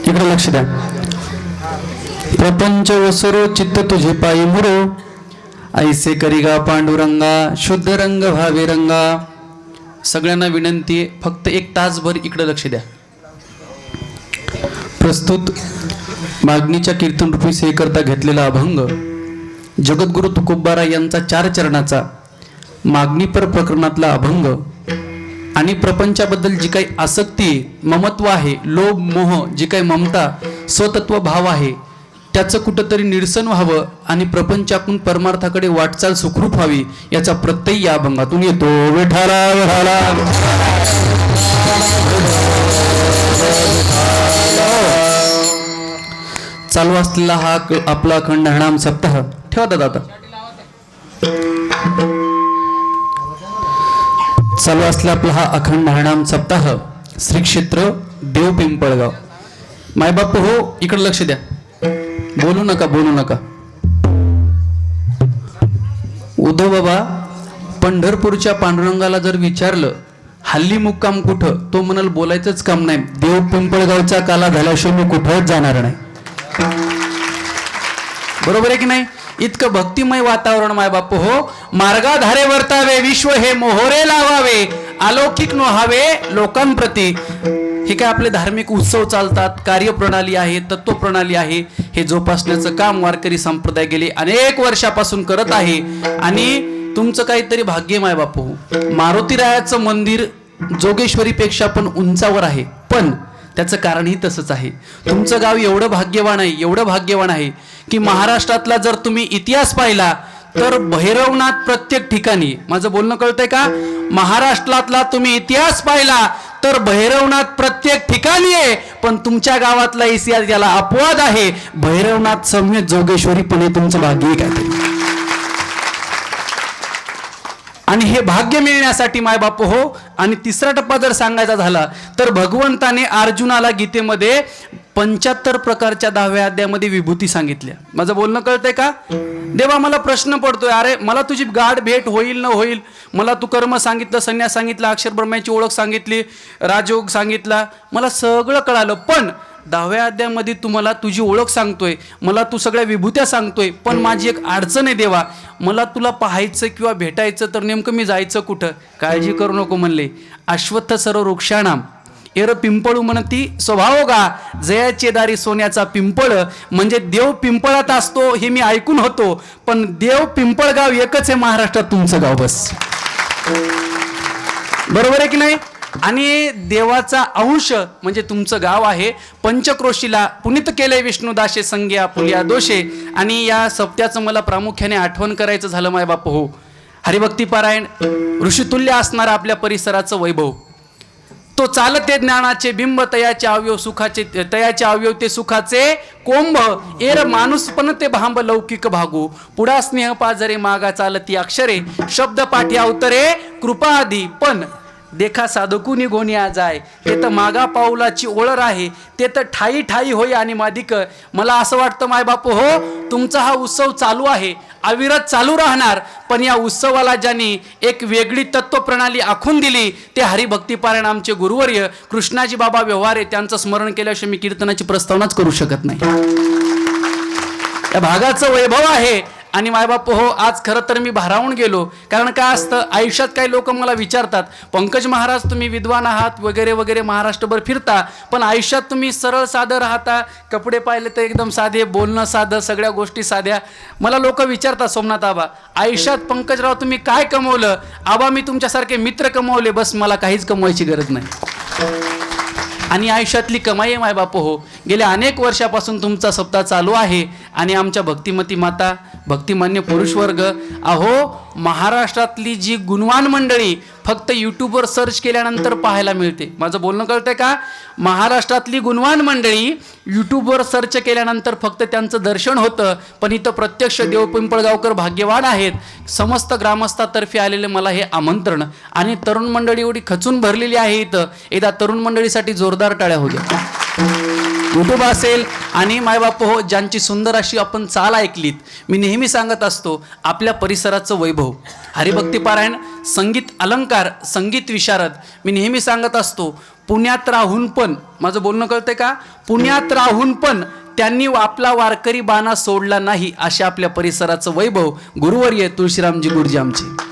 इकडे लक्ष द्या. प्रपंच वसरो चित्त तुझे पायी मुरो, ऐसे करिगा पांडुरंगा, शुद्ध रंग भावे रंगा. सगळ्यांना विनंती आहे, फक्त 1 तासभर इकडे लक्ष द्या. प्रस्तुत मागणीच्या कीर्तन रूपी सेवे करता घेतलेला अभंग जगद्गुरु तुकोबाराय यांचा 4 चरणाचा मागणीपर प्रकरणातला अभंग आणि प्रपंचाबद्दल जी काही आसक्ती, ममत्व आहे, लोभ मोह, जी काही ममता, स्वतत्व भाव आहे, त्याचं कुठंतरी निरसन व्हावं आणि प्रपंचातून परमार्थाकडे वाटचाल सुखरूप व्हावी याचा प्रत्यय या अभंगातून येतो. विठाला विठाला चालू असलेला हा आपला अखंड हरिनाम सप्ताह ठेवा दादा. चालू असलेला आपला हा अखंड हरिनाम सप्ताह श्री क्षेत्र देव पिंपळगाव. मायबाप हो, इकडे लक्ष द्या. बोलू नका, बोलू नका. उद्धव बाबा पंढरपूरच्या पांडुरंगाला जर विचारलं हल्ली मुक्काम कुठं, तो म्हणाल बोलायचंच काम नाही, देव पिंपळगावचा काला झाल्याशिवाय मी कुठंच जाणार नाही. बरोबर आहे की नाही? इतकं भक्तिमय वातावरण माय बाप हो. मार्गाधारे वर्तावे विश्व हे मोहोरे लावावे, अलौकिक नोहावे लोकांप्रती. हे काय आपले धार्मिक उत्सव चालतात, कार्यप्रणाली आहे, तत्वप्रणाली आहे, हे जोपासण्याचं काम वारकरी संप्रदाय गेले अनेक वर्षापासून करत आहे. आणि तुमचं काहीतरी भाग्य माय बाप हो. मारुतीरायाचं मंदिर जोगेश्वरीपेक्षा पण उंचावर आहे, पण त्याचं कारणही तसंच आहे. तुमचं गाव एवढं भाग्यवान आहे, एवढं भाग्यवान आहे की महाराष्ट्रातला जर तुम्ही इतिहास पाहिला तर भैरवनाथ प्रत्येक ठिकाणी. माझं बोलणं कळतंय का? महाराष्ट्रातला तुम्ही इतिहास पाहिला तर भैरवनाथ प्रत्येक ठिकाणी आहे, पण तुमच्या गावातला इतिहास याला अपवाद आहे. भैरवनाथ सौम्य जोगेश्वरी पण तुमचं भाग्य काय ते. आणि हे भाग्य मिळण्यासाठी मायबाप हो. आणि 3रा टप्पा जर सांगायचा झाला तर भगवंताने अर्जुनाला गीतेमध्ये 75 प्रकारच्या 10व्या अध्यायामध्ये विभूती सांगितल्या. माझं बोलणं कळतंय का? देवा मला प्रश्न पडतोय, अरे मला तुझी गाठ भेट होईल न होईल, मला तू कर्म सांगितलं, संन्यास सांगितलं, अक्षर ब्रह्माची ओळख सांगितली, राजयोग सांगितला, मला सगळं कळालं, पण 10व्या अध्यायामध्ये तुम्हाला तुझी ओळख सांगतोय, मला तू सगळ्या विभूत्या सांगतोय, पण माझी एक अडचण आहे देवा, मला तुला पाहायचं किंवा भेटायचं तर नेमकं मी जायचं कुठं? काळजी करू नको म्हणले. अश्वत्थ सर्व वृक्षाणाम एरं पिंपळू म्हणती स्वभाव गा, जयाचे दारी सोन्याचा पिंपळ. म्हणजे देव पिंपळात असतो हे मी ऐकून होतो, पण देव पिंपळगाव एकच आहे महाराष्ट्रात, तुमचं गाव बस. बरोबर आहे की नाही? आणि देवाचा अंश म्हणजे तुमचं गाव आहे. पंचक्रोशीला पुनीत केले विष्णुदासे संग्या पुलिया दोषे. आणि या सप्त्याचं मला प्रामुख्याने आठवण करायचं झालं माय बाप हो. हरिभक्ती पारायण ऋषितुल्य असणारा आपल्या परिसराचं वैभव, तो चालते ज्ञानाचे बिंब, तयाचे अवयव सुखाचे, तयाचे अवयव ते सुखाचे कोंब. एर माणूस पण ते भांब लौकिक भागू, पुढा स्नेह पाजरे मागा चालती अक्षरे, शब्द पाठी अवतरे कृपा आधी. पण देखा साधकूनी गोनिया जाय, ते तर मागा पाऊलाची ओळर आहे, ते तर ठाई ठाई होय आणि मादिक. मला असं वाटतं माय बाप हो, तुमचा हा उत्सव चालू आहे, अविरत चालू राहणार, पण या उत्सवाला ज्यांनी एक वेगळी तत्वप्रणाली आखून दिली ते हरिभक्तीपारायण आमचे गुरुवर्य कृष्णाजी बाबा व्यवहारे. त्यांचं स्मरण केल्याशिवाय मी कीर्तनाची प्रस्तावनाच करू शकत नाही. या भागाचं वैभव आहे. आणि मायबाप हो, आज खरं तर मी भारावून गेलो. कारण काय असतं, आयुष्यात काही लोक मला विचारतात, पंकज महाराज तुम्ही विद्वान आहात वगैरे वगैरे, महाराष्ट्रभर फिरता, पण आयुष्यात तुम्ही सरळ साधं राहता, कपडे पाहिले तर एकदम साधे, बोलणं साधं, सगळ्या गोष्टी साध्या. मला लोक विचारतात, सोमनाथ आबा आयुष्यात पंकजराव तुम्ही काय कमवलं? आबा मी तुमच्यासारखे मित्र कमवले, बस मला काहीच कमवायची गरज नाही. आणि आयुष्यातली कमाई आहे मायबाप हो. गेल्या अनेक वर्षापासून तुमचा सप्ताह चालू आहे. आणि आमच्या भक्तिमती माता, भक्तिमान्य पुरुषवर्ग, अहो महाराष्ट्रातली जी गुणवान मंडळी फक्त यूट्यूबवर सर्च केल्यानंतर पाहायला मिळते. माझं बोलणं कळतंय का? महाराष्ट्रातली गुणवान मंडळी यूट्यूबवर सर्च केल्यानंतर फक्त त्यांचं दर्शन होतं, पण इथं प्रत्यक्ष देव पिंपळगावकर भाग्यवान आहेत. समस्त ग्रामस्थातर्फे आलेले मला हे आमंत्रण. आणि तरुण मंडळी एवढी खचून भरलेली आहे इथं. एकदा तरुण मंडळीसाठी जोरदार टाळ्या होऊ द्या. यूट्यूब असेल आणि मायबाप हो, ज्यांची सुंदर अशी आपण चाल ऐकलीत. मी नेहमी सांगत असतो, आपल्या परिसराचं वैभव हरिभक्ती पारायण संगीत अलंकार, संगीत विशारद. मी नेहमी सांगत असतो, पुण्यात राहून पण, माझं बोलणं कळतंय का, पुण्यात राहून पण त्यांनी आपला वारकरी बाणा सोडला नाही, अशा आपल्या परिसराचं वैभव गुरुवर्य तुळशीरामजी गुरुजी आमचे.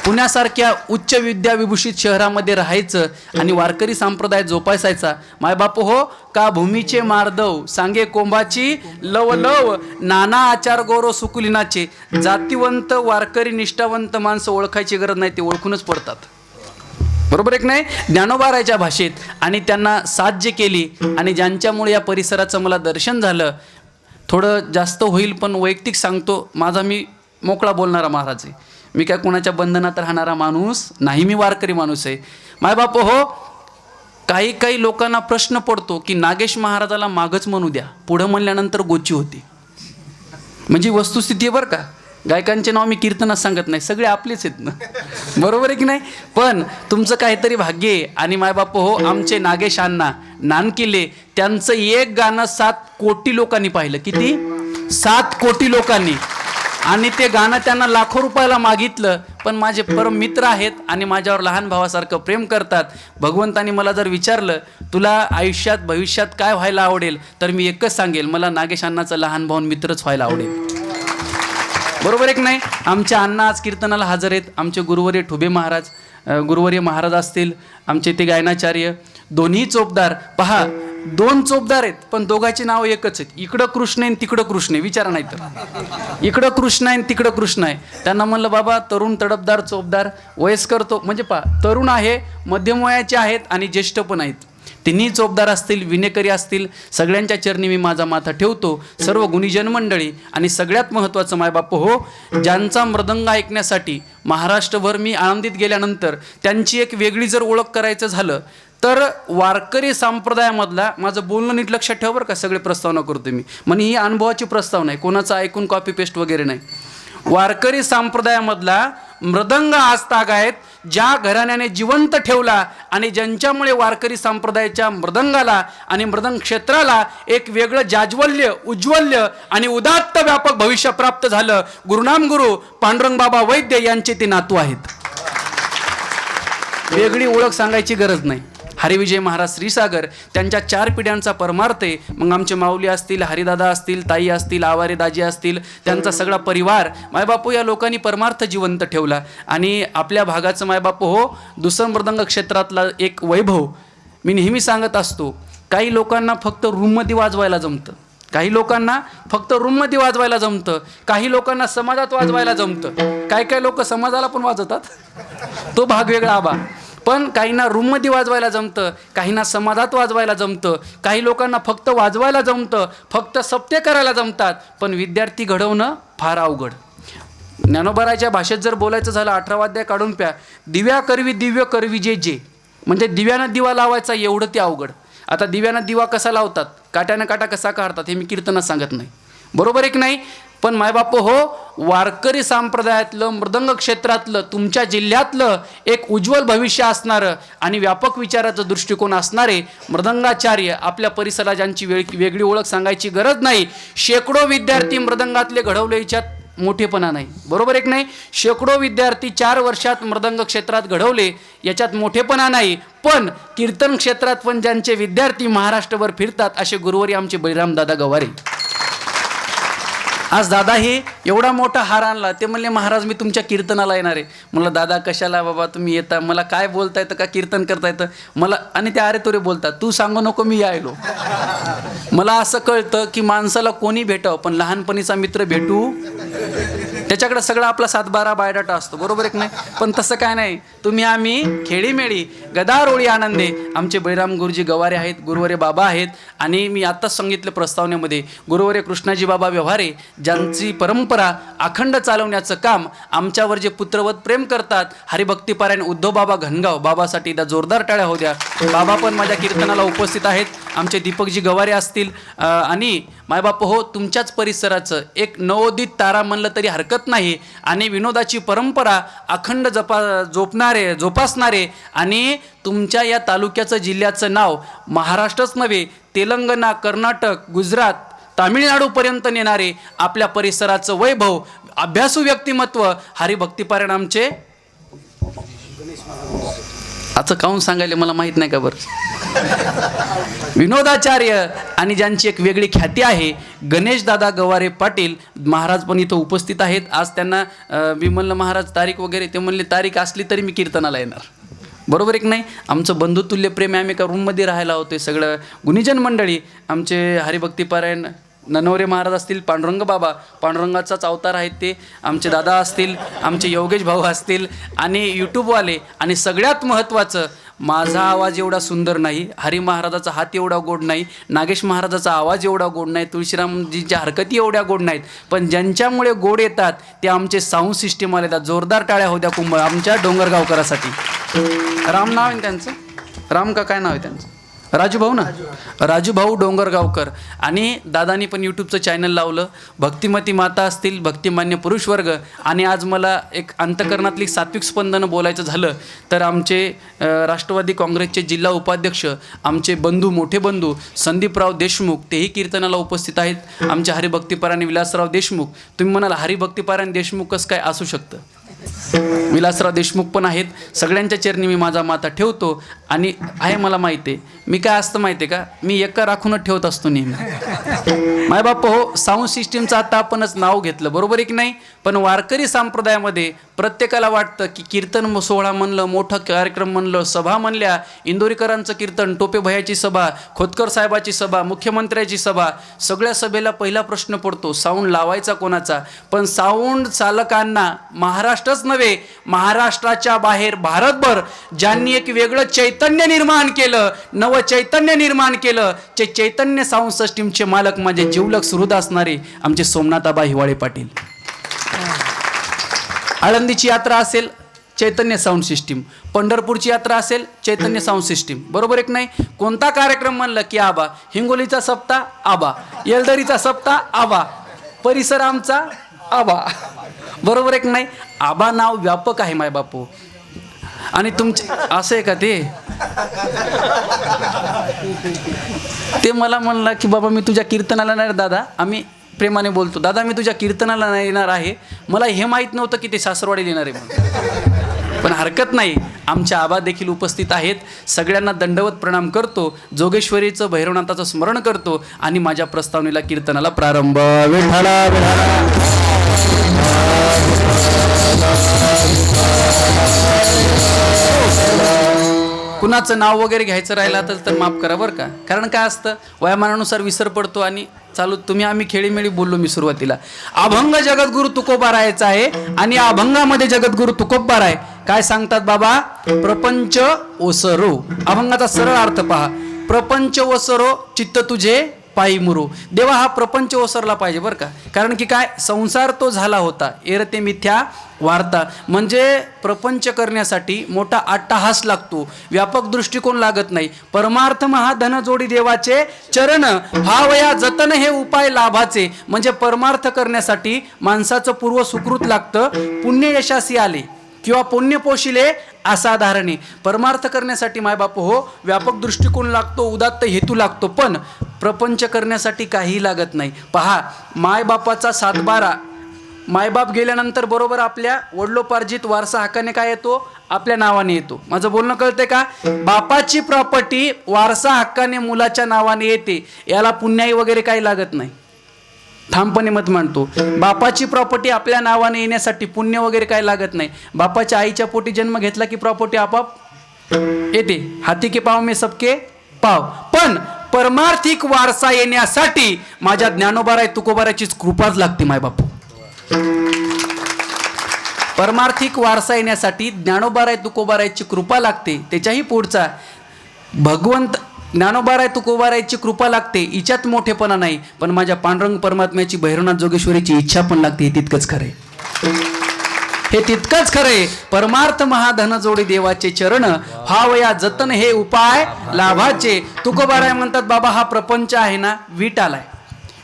पुण्यासारख्या उच्च विद्याविभूषित शहरामध्ये राहायचं आणि वारकरी संप्रदाय जोपासायचा. मायबाप हो, का भूमीचे मार्दव सांगे कोंबाची लव लव, नाना आचार गौरव सुकुलिनाचे. जातीवंत वारकरी निष्ठावंत माणसं ओळखायची गरज नाही, ते ओळखूनच पडतात. बरोबर एक नाही, ज्ञानोबारायच्या भाषेत. आणि त्यांना साध्य केली आणि ज्यांच्यामुळे या परिसराचं मला दर्शन झालं. थोडं जास्त होईल पण वैयक्तिक सांगतो, माझा मी मोकळा बोलणारा महाराज आहे. मी काय कोणाच्या बंधनात राहणारा माणूस नाही, मी वारकरी माणूस आहे. मायबाप हो, काही लोकांना प्रश्न पडतो की नागेश महाराजाला मागच म्हणू द्या, पुढं म्हणल्यानंतर गोची होती. म्हणजे वस्तुस्थिती आहे बरं का. गायकांचे नाव मी कीर्तनात सांगत नाही, सगळे आपलेच आहेत ना, बरोबर आहे की नाही. पण तुमचं काहीतरी भाग्य आहे. आणि मायबाप हो, आमचे नागेश अण्णा नानकिले, त्यांचं एक गाणं 7 कोटी लोकांनी पाहिलं. किती? 7 कोटी लोकांनी. आणि ते गाणं त्यांना लाखो रुपयाला मागितलं. पण माझे परम मित्र आहेत आणि माझ्यावर लहान भावासारखं प्रेम करतात. भगवंतानी मला जर विचारलं तुला आयुष्यात भविष्यात काय व्हायला आवडेल, तर मी एकच सांगेल, मला नागेश अण्णाचं लहान भाऊ मित्रच व्हायला आवडेल. बरोबर एक नाही. आमच्या अण्णा आज कीर्तनाला हजर आहेत. आमचे गुरुवर्य ठुबे महाराज, गुरुवर्य महाराज असतील, आमचे ते गायनाचार्य, दोन्ही चोपदार. पहा, 2 चोपदार आहेत पण दोघांची नाव एकच आहेत. इकडं कृष्ण आहे तिकडं कृष्ण आहे, विचारा नाही तर. इकडं कृष्ण आहे तिकडं कृष्ण आहे. त्यांना म्हणलं बाबा, तरुण तडफदार चोपदार, वयस्कर तो म्हणजे पहा, तरुण आहे, मध्यम वयाचे आहेत आणि ज्येष्ठ पण आहेत. तिन्ही चोपदार असतील, विनेकरी असतील, सगळ्यांच्या चरणी मी माझा माथा ठेवतो. सर्व गुणीजन मंडळी. आणि सगळ्यात महत्त्वाचं मायबाप हो, ज्यांचा मृदंग ऐकण्यासाठी महाराष्ट्रभर मी आनंदित गेल्यानंतर त्यांची एक वेगळी जर ओळख करायचं झालं तर वारकरी संप्रदायामधला, माझं बोलणं नीट लक्षात ठेवा बरं का, सगळे प्रस्तावना करतो मी, म्हणजे ही अनुभवाची प्रस्तावना आहे, कोणाचं ऐकून कॉपी पेस्ट वगैरे नाही. वारकरी संप्रदायामधला मृदंग आजतागायत ज्या घराण्याने जिवंत ठेवला आणि ज्यांच्यामुळे वारकरी संप्रदायाच्या मृदंगाला आणि मृदंग क्षेत्राला एक वेगळं जाज्वल्य, उज्ज्वल्य आणि उदात्त व्यापक भविष्य प्राप्त झालं, गुरुनाम गुरु पांडुरंग बाबा वैद्य यांचे ते नातू आहेत. वेगळी ओळख सांगायची गरज नाही. हरिविजय महाराज श्रीसागर, त्यांच्या 4 पिढ्यांचा परमार्थ आहे. मग आमचे माऊली असतील, हरिदादा असतील, ताई असतील, आवारे दाजी असतील, त्यांचा सगळा परिवार, मायबापू या लोकांनी परमार्थ जिवंत ठेवला. आणि आपल्या भागाचं मायबापू हो, दुसरं मृदंग क्षेत्रातला एक वैभव. मी नेहमी सांगत असतो, काही लोकांना फक्त रूममध्ये वाजवायला जमतं, काही लोकांना फक्त रूममध्ये वाजवायला जमतं, काही लोकांना समाजात वाजवायला जमतं. काही लोक समाजाला पण वाजवतात, तो भाग वेगळा आबा. पण काहींना रूममध्ये वाजवायला जमतं, काहींना समाजात वाजवायला जमतं, काही लोकांना फक्त वाजवायला जमतं, फक्त सप्ते करायला जमतात. पण विद्यार्थी घडवणं फार अवघड. ज्ञानोबाराच्या भाषेत जर बोलायचं झालं, 18 अध्याय काढून प्या, दिव्या करवी दिव्य करवी जे जे, म्हणजे दिव्यानं दिवा लावायचा एवढं ते अवघड. आता दिव्यानं दिवा कसा लावतात, काट्यानं काटा कसा काढतात, हे मी कीर्तनात सांगत नाही, बरोबर एक नाही. पण मायबाप हो, वारकरी संप्रदायातलं, मृदंग क्षेत्रातलं, तुमच्या जिल्ह्यातलं एक उज्ज्वल भविष्य असणारं आणि व्यापक विचाराचं दृष्टिकोन असणारे मृदंगाचार्य आपल्या परिसरात, ज्यांची वेगळी ओळख सांगायची गरज नाही. शेकडो विद्यार्थी मृदंगातले घडवले, याच्यात मोठेपणा नाही, बरोबर एक नाही. शेकडो विद्यार्थी 4 वर्षात मृदंग क्षेत्रात घडवले, याच्यात मोठेपणा नाही. पण कीर्तन क्षेत्रात पण ज्यांचे विद्यार्थी महाराष्ट्रभर फिरतात, असे गुरुवारी आमचे बळीराम दादा गवारे. आज दादा हे एवढा मोठा हार आणला. ते म्हणले महाराज मी तुमच्या कीर्तनाला येणार आहे. म्हणलं दादा कशाला बाबा, तुम्ही येता, मला काय बोलता येतं का, कीर्तन करता येतं मला. आणि ते अरे तोरे बोलतात, तू सांगू नको मी यायलो. मला असं कळतं की माणसाला कोणी भेटावं, पण लहानपणीचा मित्र भेटू, त्याच्याकडे सगळा आपला 7-12 बायोडाटा असतो, बरोबर एक नाही. पण तसं काय नाही, तुम्ही आम्ही खेळीमेळी गदारोळी आनंदे. आमचे बळीराम गुरुजी गवारे आहेत, गुरुवर्य बाबा आहेत. आणि मी आत्ताच सांगितलं प्रस्तावनेमध्ये, गुरुवर्य कृष्णाजी बाबा व्यवहारे, ज्यांची परंपरा अखंड चालवण्याचं काम, आमच्यावर जे पुत्रवत प्रेम करतात, हरिभक्तीपारायण उद्धव बाबा घनगाव, बाबासाठी एकदा जोरदार टाळ्या होऊ द्या. बाबा पण माझ्या कीर्तनाला उपस्थित आहेत. आमचे दीपकजी गवारे असतील. आणि मायबाप हो, तुमच्याच परिसराचं एक नवोदित तारा म्हणलं तरी हरकत नाही. आणि विनोदाची परंपरा अखंड जोपासणारे आणि तुमच्या या तालुक्याचं, जिल्ह्याचं नाव महाराष्ट्रच नव्हे, तेलंगणा, कर्नाटक, गुजरात, तामिळनाडूपर्यंत नेणारे आपल्या परिसराचं वैभव अभ्यासू व्यक्तिमत्व हरिभक्तीपारायण आमचे आता काहून सांगायला मला माहीत नाही का बरं विनोदाचार्य आणि ज्यांची एक वेगळी ख्याती आहे गणेशदादा गवारे पाटील महाराज पण इथं उपस्थित आहेत. आज त्यांना मी म्हणलं महाराज तारीख वगैरे, ते म्हणले तारीख असली तरी मी कीर्तनाला येणार. बरोबर एक नाही, आमचं बंधुतुल्य प्रेम आहे. आम्ही एका रूममध्ये राहायला होते सगळं गुणीजन मंडळी. आमचे हरिभक्तीपारायण ननवरे महाराज असतील, पांडुरंग बाबा, पांडुरंगाचाच अवतार आहेत ते, आमचे दादा असतील, आमचे योगेश भाऊ असतील आणि यूट्यूबवाले. आणि सगळ्यात महत्त्वाचं, माझा आवाज एवढा सुंदर नाही, हरी महाराजाचा हात एवढा गोड नाही, नागेश महाराजाचा आवाज एवढा गोड नाही, तुळशीरामजींच्या हरकती एवढ्या गोड नाहीत, पण ज्यांच्यामुळे गोड येतात ते आमचे साऊंड सिस्टीम आले. जोरदार टाळ्या होत्या कुंभ आमच्या डोंगरगावकरासाठी. राम नाव आहे त्यांचं, राम का काय नाव आहे त्यांचं, राजूभाऊ ना, राजूभाऊ डोंगरगावकर. आणि दादानी पण यूट्यूबचं चॅनल लावलं. भक्तिमती माता असतील, भक्तिमान्य पुरुष वर्ग. आणि आज मला एक अंतकरणातली सात्विक स्पंदनं बोलायचं झालं तर आमचे राष्ट्रवादी काँग्रेसचे जिल्हा उपाध्यक्ष, आमचे बंधू, मोठे बंधू संदीपराव देशमुख, तेही कीर्तनाला उपस्थित आहेत. आमचे हरिभक्तीपारायण विलासराव देशमुख. तुम्ही म्हणाल हरिभक्तीपारायण देशमुख कसं काय असू शकतं, विलासराव देशमुख पण आहेत. सगळ्यांच्या चरणी मी माझा माथा ठेवतो. आणि आहे मला माहिती आहे, मी काय असतं माहिती आहे का, मी एका राखूनच ठेवत असतो नेहमी. माय बाप हो, साऊंड सिस्टीमचं आता आपणच नाव घेतलं, बरोबर आहे की नाही, पण वारकरी संप्रदायामध्ये प्रत्येकाला वाटतं की कीर्तन सोहळा म्हणलं, मोठा कार्यक्रम म्हणलं, सभा म्हणल्या, इंदोरीकरांचं कीर्तन, टोपे भैयाची सभा, खोतकर साहेबाची सभा, मुख्यमंत्र्याची सभा, सगळ्या सभेला पहिला प्रश्न पडतो साऊंड लावायचा कोणाचा. पण साऊंड चालकांना महाराष्ट्रच नव्हे, महाराष्ट्राच्या बाहेर भारतभर ज्यांनी एक वेगळं चैतन्य निर्माण केलं, नव चैतन्य निर्माण केलं, ते चैतन्य साऊंड सिस्टीमचे मालक माझे जिवलग सुहृद असणारे आमचे सोमनाथाबा हिवाळे पाटील. आळंदीची यात्रा असेल चैतन्य साऊंड सिस्टीम, पंढरपूरची यात्रा असेल चैतन्य साऊंड सिस्टीम, बरोबर एक नाही. कोणता कार्यक्रम म्हणलं की आबा, हिंगोलीचा सप्ताह आबा, येलदरीचा सप्ताह आबा, परिसर आमचा आबा, बरोबर एक नाही. आबा नाव व्यापक आहे माय बापू. आणि तुमचे असं आहे का ते मला म्हणलं की बाबा मी तुझ्या कीर्तनाला नाही दादा, आम्ही प्रेमाने बोलतो, दादा मी तुझ्या कीर्तनाला नाही येणार आहे. मला हे माहीत नव्हतं की ते सासरवाडीला येणार आहे म्हणून, पण हरकत नाही, आमच्या आबा देखील उपस्थित आहेत. सगळ्यांना दंडवत प्रणाम करतो, जोगेश्वरीचं भैरवनाथाचं स्मरण करतो आणि माझ्या प्रस्तावनेला कीर्तनाला प्रारंभ. कुणाचं नाव वगैरे घ्यायचं राहिलं तर माफ करा बरं का, कारण काय असतं वयामानानुसार विसर पडतो. आणि चालू आम्ही खेळीमेळी बोललो मी सुरुवातीला. अभंग जगद्गुरु तुकोबा राहायचा आहे आणि अभंगामध्ये जगद्गुरु तुकोबा आहे. काय सांगतात बाबा, प्रपंच ओसरो, अभंगाचा सरळ अर्थ पहा, प्रपंच ओसरो चित्त तुझे पायी मुरो. देवा हा प्रपंच ओसरला पाहिजे बरं का, कारण की काय संसार तो झाला होता एरते मिथ्या वार्ता. म्हणजे प्रपंच करण्यासाठी मोठा अट्टहास लागतो, व्यापक दृष्टिकोन लागत नाही. परमार्थ महाधन जोडी देवाचे चरण, भावया जतन हे उपाय लाभाचे. म्हणजे परमार्थ करण्यासाठी माणसाचं पूर्व सुकृत लागतं, पुण्य यशासी आले किंवा पुण्य पोशिले असाधारणे. परमार्थ करण्यासाठी मायबाप हो व्यापक दृष्टिकोन लागतो, उदात्त हेतू लागतो, पण प्रपंच करण्यासाठी काही लागत नाही. पहा, मायबापाचा सातबारा, मायबाप गेल्यानंतर बरोबर आपल्या वडिलोपार्जित वारसा हक्काने काय येतो, आपल्या नावाने येतो. माझं बोलणं कळतंय का, बापाची प्रॉपर्टी वारसा हक्काने मुलाच्या नावाने येते, याला पुण्याई वगैरे काही लागत नाही. ठामपणे मत मांडतो, बापाची प्रॉपर्टी आपल्या नावाने येण्यासाठी पुण्य वगैरे काय लागत नाही. बापाच्या आईच्या पोटी जन्म घेतला की प्रॉपर्टी आपाप येते. हाती के पाव में सबके पाव. पण परमार्थिक वारसा येण्यासाठी माझ्या ज्ञानोबाराय तुकोबाराचीच कृपाच लागते माय बापू. परमार्थिक वारसा येण्यासाठी ज्ञानोबाराय तुकोबारायची कृपा लागते. त्याच्याही पुढचा भगवंत ज्ञानोबाराय तुकोबारायची कृपा लागते, हिच्यात मोठेपणा नाही, पण माझ्या पांडुरंग परमात्म्याची भैरवनाथ जोगेश्वरीची इच्छा पण लागते. हे तितकंच खरे, हे तितकंच खरे. परमार्थ महाधन जोडी देवाचे चरण, भावया जतन हे उपाय लाभाचे. तुकोबाराय म्हणतात बाबा हा प्रपंच आहे ना, वीट आलाय,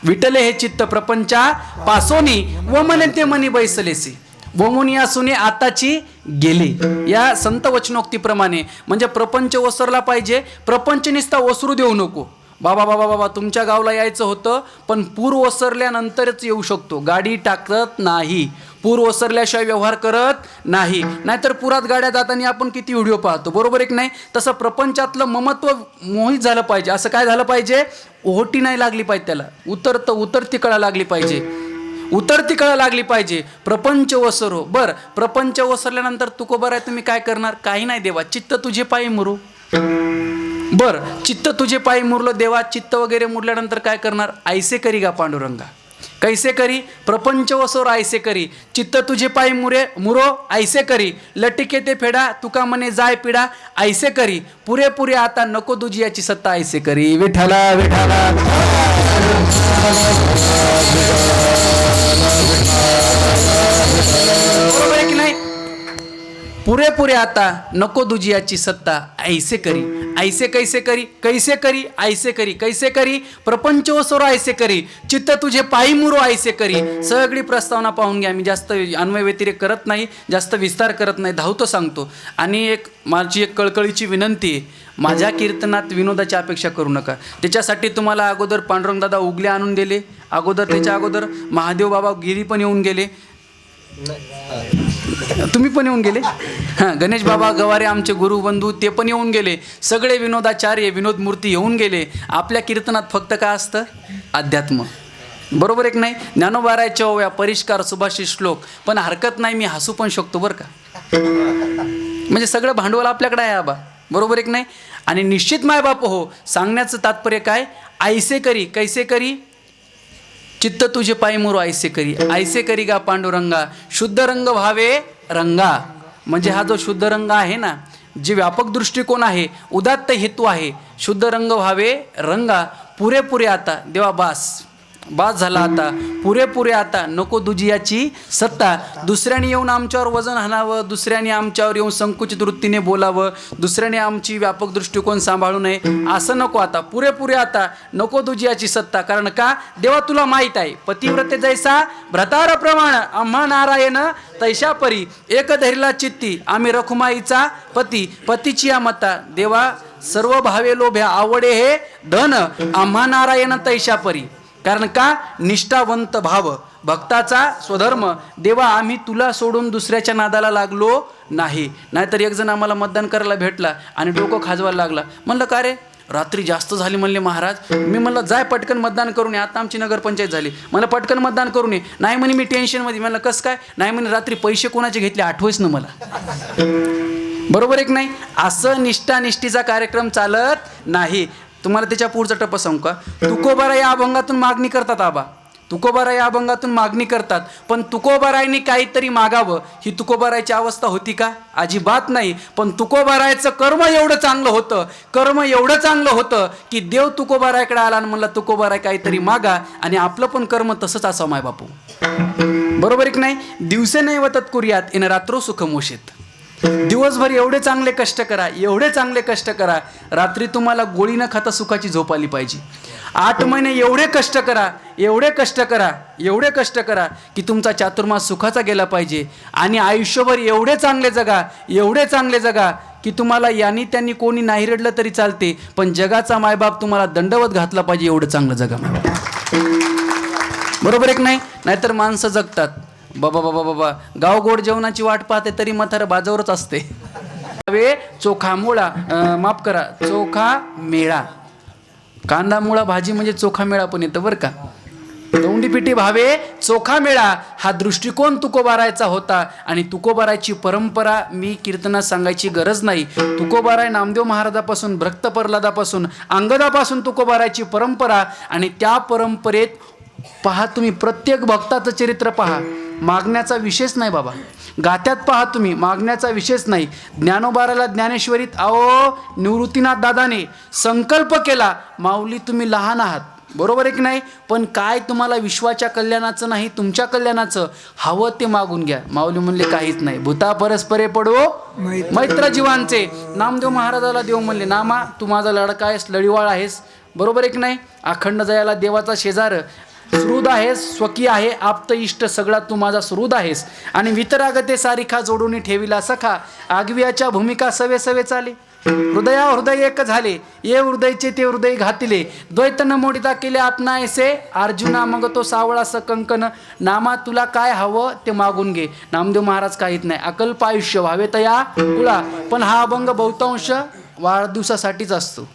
विटले हे चित्त प्रपंचा पासोनी, वमन ते मनी बैसलेसी, वमुनी असूने आताची गेले. या संत वचनोक्तीप्रमाणे म्हणजे प्रपंच ओसरला पाहिजे. प्रपंच निस्ता ओसरू देऊ नको. बाबा बाबा बाबा तुमच्या गावला यायचं होतं, पण पूर ओसरल्यानंतरच येऊ शकतो, गाडी टाकत नाही, पूर ओसरल्याशिवाय व्यवहार करत नाही. नाहीतर पुरात गाड्या जाताना आपण किती व्हिडिओ पाहतो, बरोबर आहे की नाही? तसं प्रपंचातलं ममत्व मोहित झालं पाहिजे. असं काय झालं पाहिजे? ओहोटी नाही लागली पाहिजे, त्याला उतरती कळा लागली पाहिजे, उतरती कळा लागली पाहिजे. प्रपंच ओसरो. बरं, प्रपंच ओसरल्यानंतर तुकोबर आहे, तुम्ही काय करणार? काही नाही देवा, चित्त तुझे पायी मुरू. बर, चित्त तुझे पायी मुरलं देवा, चित्त वगैरे मुरल्यानंतर काय करणार? ऐसे करी गा पांडुरंगा. कैसे करी? प्रपंच वसोर ऐसे करी, चित्त तुझे पायी मुरो ऐसे करी, लटिके ते फेडा तुका मने जाय पिडा ऐसे करी, पुरे आता नको तुझी याची सत्ता ऐसे करी. विठाला विठाला बरोबर आहे की नाही? पुरे आता नको दुजियाची सत्ता ऐसे करी. ऐसे कैसे करी? कैसे करी? ऐसे करी. कैसे करी? प्रपंच ओसरो ऐसे करी, चित्त तुझे पायी मुरो ऐसे करी. सगळी प्रस्तावना पाहून घ्या. मी जास्त अन्वय व्यतिरेक करत नाही, जास्त विस्तार करत नाही, धावतो सांगतो. आणि माझी एक कळकळीची विनंती आहे, माझ्या कीर्तनात विनोदाची अपेक्षा करू नका. त्याच्यासाठी तुम्हाला अगोदर पांडुरंगदादा उगले आणून दिले, त्याच्या अगोदर महादेव बाबा गिरी पण येऊन गेले, तुम्ही पण येऊन गेले, हां, गणेश बाबा गवारे आमचे गुरुबंधू ते पण येऊन गेले, सगळे विनोदाचार्य विनोद मूर्ती येऊन गेले. आपल्या कीर्तनात फक्त काय असतं? अध्यात्म. बरोबर एक नाही? ज्ञानोबारायच्या ओव्या, परिष्कार, सुभाषित श्लोक. पण हरकत नाही, मी हसू पण शकतो बरं का, म्हणजे सगळं भांडवल आपल्याकडे आहे आबा. बरोबर एक नाही? आणि निश्चित माय बाप हो, सांगण्याचं तात्पर्य काय? ऐसे करी. कैसे करी? चित्त तुझे पायी मुरो ऐसे करी. ऐसे करी गा पांडुरंगा, शुद्ध रंग व्हावे रंगा. म्हणजे हा जो शुद्ध रंग आहे ना, जे व्यापक दृष्टिकोन आहे, उदात्त हेतू आहे, शुद्ध रंग व्हावे रंगा. पुरे आता देवा, बास झाला आता, पुरे आता नको दुजियाची सत्ता. दुसऱ्याने येऊन आमच्यावर वजन हाणावं, दुसऱ्याने आमच्यावर येऊन संकुचित वृत्तीने बोलावं, दुसऱ्याने आमची व्यापक दृष्टिकोन सांभाळू नये, असं नको. आता पुरे आता नको दुजियाची सत्ता. कारण का? देवा तुला माहीत आहे, पतिव्रते जैसा भ्रतार प्रमाण आम्हा नारायण तैशा परी, एक धैर्यला चित्ती आम्ही रखुमाईचा पतीची या मता. देवा सर्व भावे लोभ्या आवडे हे धन आम्हा नारायण तैशा परी. कारण का? निष्ठावंत भाव, भक्ताचा स्वधर्म. देवा आम्ही तुला सोडून दुसऱ्याच्या नादाला लागलो नाही. नाहीतर एक जण आम्हाला मतदान करायला भेटला आणि डोकं खाजवायला लागला. म्हणलं का रे, रात्री जास्त झाली म्हणले महाराज. मी म्हणलं जाय पटकन मतदान करून ये, आता आमची नगरपंचायत झाली, मला पटकन मतदान करून ये. नाही म्हणे मी टेन्शनमध्ये. म्हणलं कसं काय? नाही म्हणे रात्री पैसे कोणाचे घेतले आठवच ना मला. बरोबर एक नाही? असं निष्ठीचा कार्यक्रम चालत नाही. तुम्हाला त्याच्या पुढचा टप्पा सांगू का? तुकोबाराय या अभंगातून मागणी करतात आबा, तुकोबाराय या अभंगातून मागणी करतात. पण तुकोबारायनी काहीतरी मागावं, ही तुकोबारायची अवस्था होती का? अजिबात नाही. पण तुकोबारायचं कर्म एवढं चांगलं होतं की देव तुकोबारायकडे आला आणि म्हणला तुकोबाराय काहीतरी मागा, आणि आपलं पण कर्म तसंच असावं माय बापू. बरोबर एक नाही? दिवसे नाही वतत कुर्यात इन रात्रो सुखमोषित. दिवसभर एवढे चांगले कष्ट करा, रात्री तुम्हाला गोळी न खाता सुखाची झोप आली पाहिजे. 8 महिने एवढे कष्ट करा की तुमचा चातुर्मास सुखाचा गेला पाहिजे. आणि आयुष्यभर एवढे चांगले जगा की तुम्हाला यांनी त्यांनी कोणी नाही रडलं तरी चालते, पण जगाचा मायबाप तुम्हाला दंडवत घातला पाहिजे. एवढं चांगलं जगा मायबाप. बरोबर एक नाही? नाहीतर माणसं जगतात बाबा गाव गोड जेवणाची वाट पाहते तरी म्हातारं बाजावरच असते. चोखा मेळा, कांदा मुळा भाजी म्हणजे चोखा मेळा पण येतं बरं का. तोंडी पिठी भावे चोखा मेळा, हा दृष्टिकोन तुकोबारायचा होता. आणि तुकोबारायची परंपरा मी कीर्तनात सांगायची गरज नाही. तुकोबाराय नामदेव महाराजापासून, भक्त प्रल्हादापासून, अंगदापासून तुकोबारायची परंपरा. आणि त्या परंपरेत पहा तुम्ही, प्रत्येक भक्ताचं चरित्र पहा, मागण्याचा विषयच नाही बाबा. गात्यात पहा तुम्ही, मागण्याचा विषयच नाही. ज्ञानोबाराला ज्ञानेश्वरीत निवृत्तीनाथ दादाने संकल्प केला, माऊली तुम्ही लहान आहात, बरोबर आहे की नाही, पण काय तुम्हाला विश्वाच्या कल्याणाचं नाही, तुमच्या कल्याणाचं हवं ते मागून घ्या. माऊली म्हणले काहीच नाही. भूता परस्परे पडो मैत्र जीवांचे. नामदेव महाराजाला देव म्हणले, नामा तू माझा लडका आहेस, लढीवाळ आहेस, बरोबर आहे की नाही. अखंड जयाला देवाचा शेजार, सुहृद आहेस, स्वकीय आहे, आप्त इष्ट सगळा तू माझा सुहृद आहेस. आणि वितरागते सारिखा जोडून ठेविला सखा, आगवियाच्या भूमिका सवे चाले. हृदया हृदय एक झाले, ये हृदयचे ते हृदय घातिले, द्वैत न मोडिता केले आपणा ऐसे, अर्जुना मग तो सावळा कंकण, नामा तुला काय हवं ते मागून घे. नामदेव महाराज काहीत नाही, अकल्प आयुष्य व्हावे तया कुळा. पण हा अभंग बहुतांश वाढदिवसासाठीच असतो,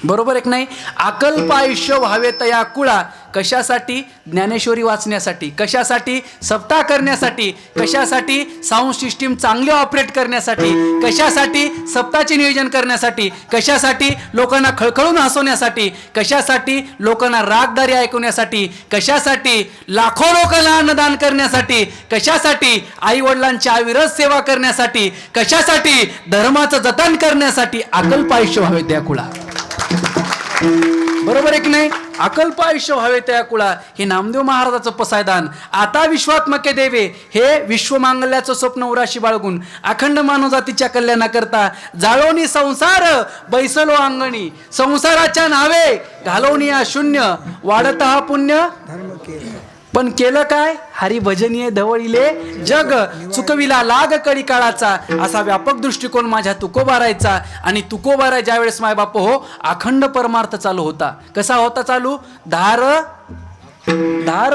बरोबर एक नाही. अकल्प आयुष्य व्हावे तया कुळा, कशासाठी? ज्ञानेश्वरी वाचण्यासाठी. कशासाठी? सप्ताह करण्यासाठी. कशासाठी? साऊंड सिस्टीम चांगली ऑपरेट करण्यासाठी. कशासाठी? सप्ताहाचे नियोजन करण्यासाठी. कशासाठी? लोकांना खळखळून हसवण्यासाठी. कशासाठी? लोकांना रागदारी ऐकवण्यासाठी. कशासाठी? लाखो लोकांना अन्नदान करण्यासाठी. कशासाठी? आई वडिलांची अविरत सेवा करण्यासाठी. कशासाठी? धर्माचं जतन करण्यासाठी. अकल्प आयुष्य व्हावे त्या कुळा, बरोबर एक नाही. अकल्प आयुष्य व्हावे त्या कुळा, हे नामदेव महाराजाचं पसायदान. आता विश्वात्मके देवे, हे विश्वमांगल्याचं स्वप्न उराशी बाळगून अखंड मानवजातीच्या कल्याणाकरता जाळवणी संसार बैसलो अंगणी, संसाराच्या नावे घालवणी या शून्य, वाढत हा पुण्य पण केलं काय? हरिभजनीय धवळीले जग, चुकविला लाग कडी काळाचा, असा व्यापक दृष्टिकोन माझ्या तुकोबारायचा. आणि तुकोबारा ज्यावेळेस माय बाप हो अखंड परमार्थ चालू होता. कसा होता चालू? धार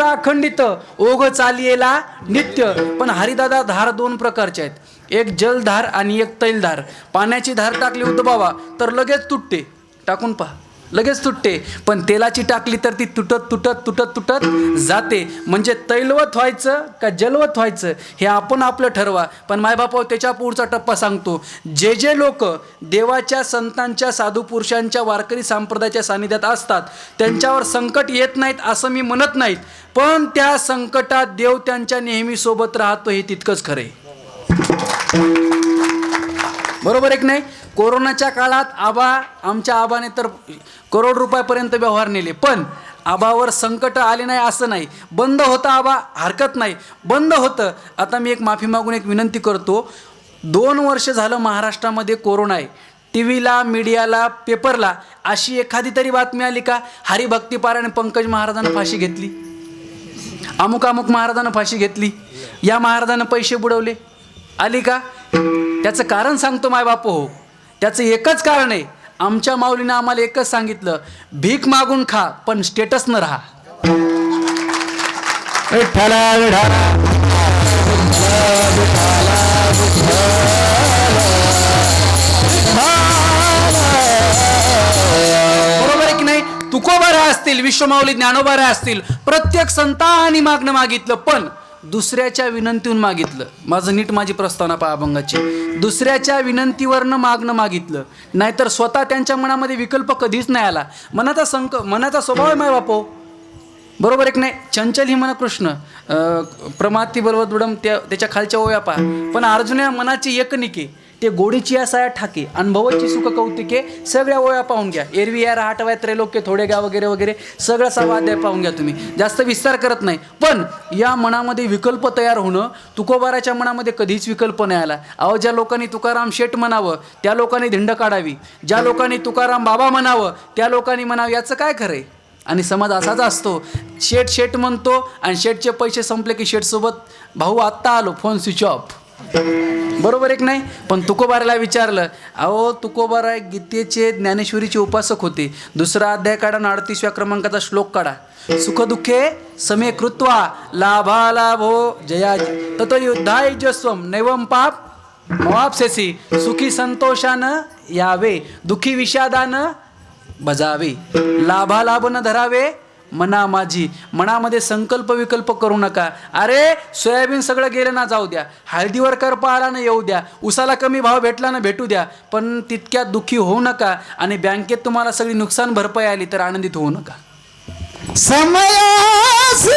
अखंडित ओघ चालियेला नित्य. पण हरिदादा धार दोन प्रकारचे आहेत, एक जलधार आणि एक तैलधार. पाण्याची धार टाकली उदबावा तर लगेच तुटते, टाकून पहा लगेच तुटते. पण तेलाची टाकली तर ती तुटत तुटत तुटत तुटत जाते. म्हणजे तैलवत व्हायचं का जलवत व्हायचं हे आपण आपलं ठरवा. पण मायबापा त्याच्या पुढचा टप्पा सांगतो, जे जे लोक देवाच्या, संतांच्या, साधू पुरुषांच्या, वारकरी संप्रदायाच्या सानिध्यात असतात त्यांच्यावर संकट येत नाहीत असं मी म्हणत नाहीत, पण त्या संकटात देव त्यांच्या नेहमी सोबत राहतो हे तितकंच खरंय, बरोबर एक नाही. कोरोनाच्या काळात आमच्या आबाने तर करोड रुपयापर्यंत व्यवहार नेले, पण आबावर संकट आले नाही असं नाही. बंद होता आबा, हरकत नाही, बंद होतं. आता मी एक माफी मागून एक विनंती करतो, 2 वर्ष झालं महाराष्ट्रामध्ये कोरोना आहे. टी व्हीला, मीडियाला, पेपरला अशी एखादी तरी बातमी आली का हरिभक्तीपारायण पंकज महाराजांना फाशी घेतली, अमुक अमुक महाराजांना फाशी घेतली, या महाराजांना पैसे बुडवले, आली का? त्याचं कारण सांगतो माय बाप हो, त्याचं एकच कारण आहे. आमच्या माऊलीनं आम्हाला एकच सांगितलं, भीक मागून खा पण स्टेटस न राहा. बरोबर आहे की नाही? तुकोबारा असतील, विश्वमाऊली ज्ञानोबारा असतील, प्रत्येक संतांनी मागणं मागितलं, पण दुसऱ्याच्या विनंतीहून मागितलं. माझी प्रस्तावना पहा अभंगाची. दुसऱ्याच्या विनंतीवरनं मागणं मागितलं, नाहीतर स्वतः त्यांच्या मनामध्ये विकल्प कधीच नाही आला. मनाचा स्वभाव आहे माय बापो, बरोबर एक नाही. चंचल ही मन कृष्ण प्रमाती बलवदुडम, त्याच्या खालच्या ओव्या पहा. पण अर्जुन या मनाची एकनिके, ते गोडीची असाया ठाके, अनुभवाची सुख कौतिके, सगळ्या ओव्या पाहून घ्या. एरवी या राहटव्या त्रैलोक्य थोडे घ्या वगैरे वगैरे सगळं सवाध्याय पाहून घ्या तुम्ही, जास्त विस्तार करत नाही. पण या मनामध्ये विकल्प तयार होणं, तुकोबाराच्या मनामध्ये कधीच विकल्प नाही आला. अहो, ज्या लोकांनी तुकाराम शेठ म्हणावं त्या लोकांनी धिंड काढावी, ज्या लोकांनी तुकाराम बाबा म्हणावं त्या लोकांनी म्हणावं, याचं काय खरंय? आणि समाज असाच असतो, शेठ शेठ म्हणतो आणि शेठचे पैसे संपले की शेठसोबत भाऊ आत्ता आलो, फोन स्विच ऑफ, बरोबर एक नाही. पण तुकोबाराला विचारलं, अहो तुकोबारा गीतेचे, ज्ञानेश्वरीचे उपासक होते. 2रा अध्याय काढा आणि 38व्या क्रमांकाचा श्लोक काढा. सुखदुःखे समे कृत्वा लाभा लाभो जया ततो युद्धाय जस्वम नैवम पाप मवाप्सेसी, सुखी संतोषानं यावे, दुःखी विषादानं बजावे, लाभालाभ न धरावे मना माझी. मनामध्ये संकल्प विकल्प करू नका. अरे सोयाबीन सगळं गेलं ना, जाऊ द्या. हळदीवर करप आला ना, येऊ द्या. उसाला कमी भाव भेटला ना, भेटू द्या. पण तितक्यात दुःखी होऊ नका. आणि बँकेत तुम्हाला सगळी नुकसान भरपाई आली तर आनंदित होऊ नका. समयासी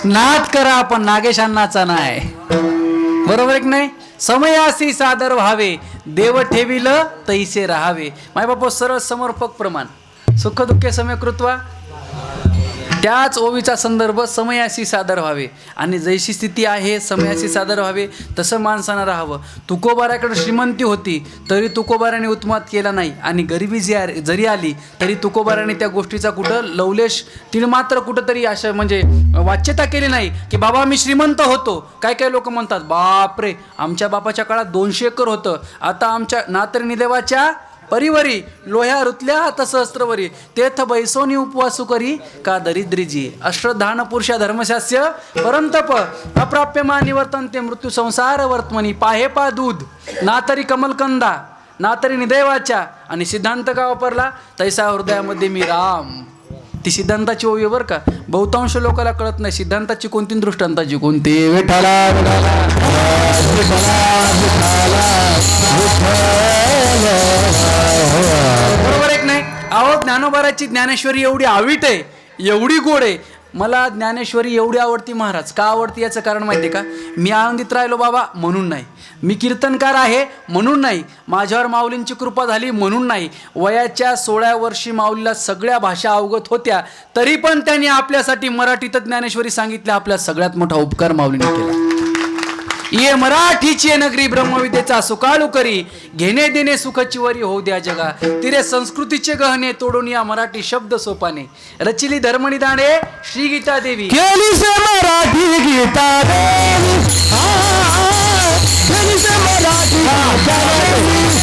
नाद करा पण नागेशांनाचा नाही. बरोबर आहे की नाही? समयासी सादर व्हावे, देव ठेविल तैसे राहावे. माय बापा सरळ समर्पक प्रमाण, सुख दुःखे समय कृत्वा, त्याच ओवीचा संदर्भ समयाशी सादर व्हावे. आणि जैशी स्थिती आहे समयाशी सादर व्हावे तसं माणसानं राहावं. तुकोबाराकडे श्रीमंती होती तरी तुकोबाराने उत्मात केला नाही, आणि गरिबी जरी आली तरी तुकोबाराने त्या गोष्टीचा कुठं लवलेश तिने मात्र कुठंतरी अशा म्हणजे वाच्यता केली नाही की बाबा मी श्रीमंत होतो. काय काय लोक म्हणतात बापरे आमच्या बापाच्या काळात 200 एकर होतं, आता आमच्या नातरी देवाच्या परिवरी लोह्या रुतल्या हात सहस्त्रवरी, तेथ बैसोनी उपवासू करी का दरिद्रीजी. अष्टधान पुरुषा धर्मशास्य परंतप, अप्राप्य मा निवर्तनते मृत्यू संसार वर्तमनी. पाहे पा दूध ना तरी कमलकंदा ना तरी निदैवाच्या, आणि सिद्धांत का वापरला तैसा हृदयामध्ये मी राम. ती सिद्धांताची ओवी बरं का, बहुतांश लोकांना कळत नाही सिद्धांताची कोणती दृष्टांताची कोणती. बरोबर एक नाही? अहो ज्ञानोबाराची ज्ञानेश्वरी एवढी आवीट आहे, एवढी गोड आहे. मला ज्ञानेश्वरी एवढी आवडती महाराज. का आवडती याचं कारण माहिती आहे का? मी आनंदीत राहिलो बाबा म्हणून नाही, मी कीर्तनकार आहे म्हणून नाही, माझ्यावर माऊलींची कृपा झाली म्हणून नाही. वयाच्या 16व्या वर्षी माऊलीला सगळ्या भाषा अवगत होत्या, तरी पण त्यांनी आपल्यासाठी मराठीत ज्ञानेश्वरी सांगितल्या. आपला सगळ्यात मोठा उपकार माऊलीने केला. ये मराठीची नगरी ब्रह्मविद्येचा सुकाळू करी, घेणे देणे सुखाची वरी होऊ द्या जगा. तिरे संस्कृतीचे गहने तोडून या मराठी शब्द सोपाने, रचिली धर्मणी दाणे श्री गीता देवी. केली से मराठी गीता देवी, केली से मराठी गीता देवी.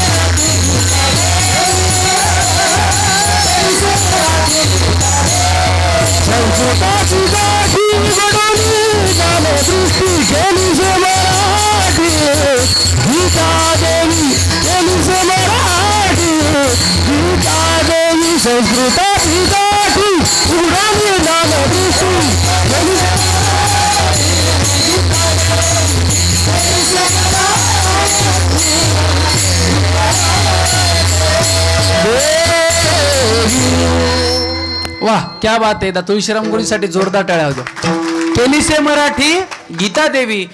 संस्कृताची गाठी घडवली ज्ञानदृष्टी, केली से मराठी गीता देवी, केली से मराठी गीता देवी. संस्कृताची गाठी उडवली ज्ञानदृष्टी, केली से वाह क्या बात आहे. तुळशीराम गुरुसाठी जोरदार टाळ्या होत्या. केली से मराठी गीता देवी.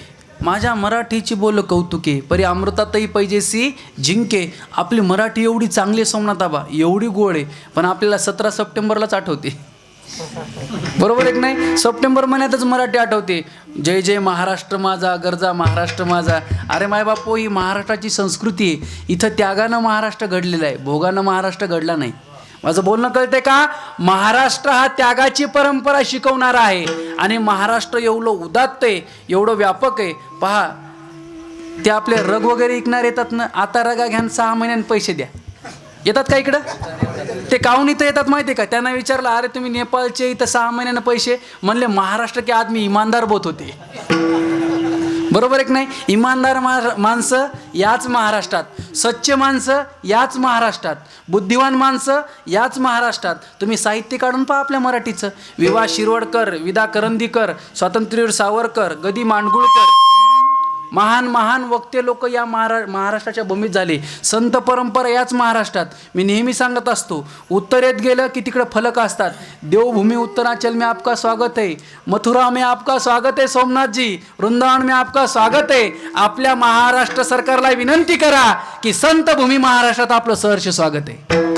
माझ्या मराठीची बोल कौतुके, परी अमृतातही पैजेसी जिंके. आपली मराठी एवढी चांगली सोमनाथ आबा, एवढी गोड आहे, पण आपल्याला 17 सप्टेंबरलाच आठवते. बरोबर एक नाही? सप्टेंबर महिन्यातच मराठी आठवते. जय जय महाराष्ट्र माझा, गरजा महाराष्ट्र माझा. अरे माय बापू, ही महाराष्ट्राची संस्कृती आहे. इथं त्यागानं महाराष्ट्र घडलेला आहे, भोगानं महाराष्ट्र घडला नाही. माझं बोलणं कळतंय का? महाराष्ट्र हा त्यागाची परंपरा शिकवणारा आहे, आणि महाराष्ट्र एवढं उदात्त आहे, एवढं व्यापक आहे. पहा ते आपले रग वगैरे विकणार येतात ना, आता रगा घ्या 6 महिन्यांनी पैसे द्या. येतात का इकडं? ते काहून इथं येतात माहिती आहे का? त्यांना विचारलं अरे तुम्ही नेपाळचे, इथं 6 महिन्यानं पैसे. म्हणले महाराष्ट्र के आदमी ईमानदार बहुत होते. बरोबर एक नाही? इमानदार माणसं याच महाराष्ट्रात, सच्चे माणसं याच महाराष्ट्रात, बुद्धिवान माणसं याच महाराष्ट्रात. तुम्ही साहित्य काढून पहा आपल्या मराठीचं. विवा शिरवडकर, विदा करंदीकर, स्वातंत्र्यवीर सावरकर, गदी मांडगुळकर, महान महान वक्ते लोक या महाराष्ट्राच्या भूमीत झाले. संत परंपरा याच महाराष्ट्रात. मी नेहमी सांगत असतो, उत्तरेत गेलं की तिकडे फलक असतात. देवभूमी उत्तरांचल में आपका स्वागत है, मथुरा में आपका स्वागत है सोमनाथ जी, वृंदावन में आपका स्वागत है. आपल्या महाराष्ट्र सरकारला विनंती करा की संत भूमी महाराष्ट्रात आपलं सहर्ष स्वागत आहे.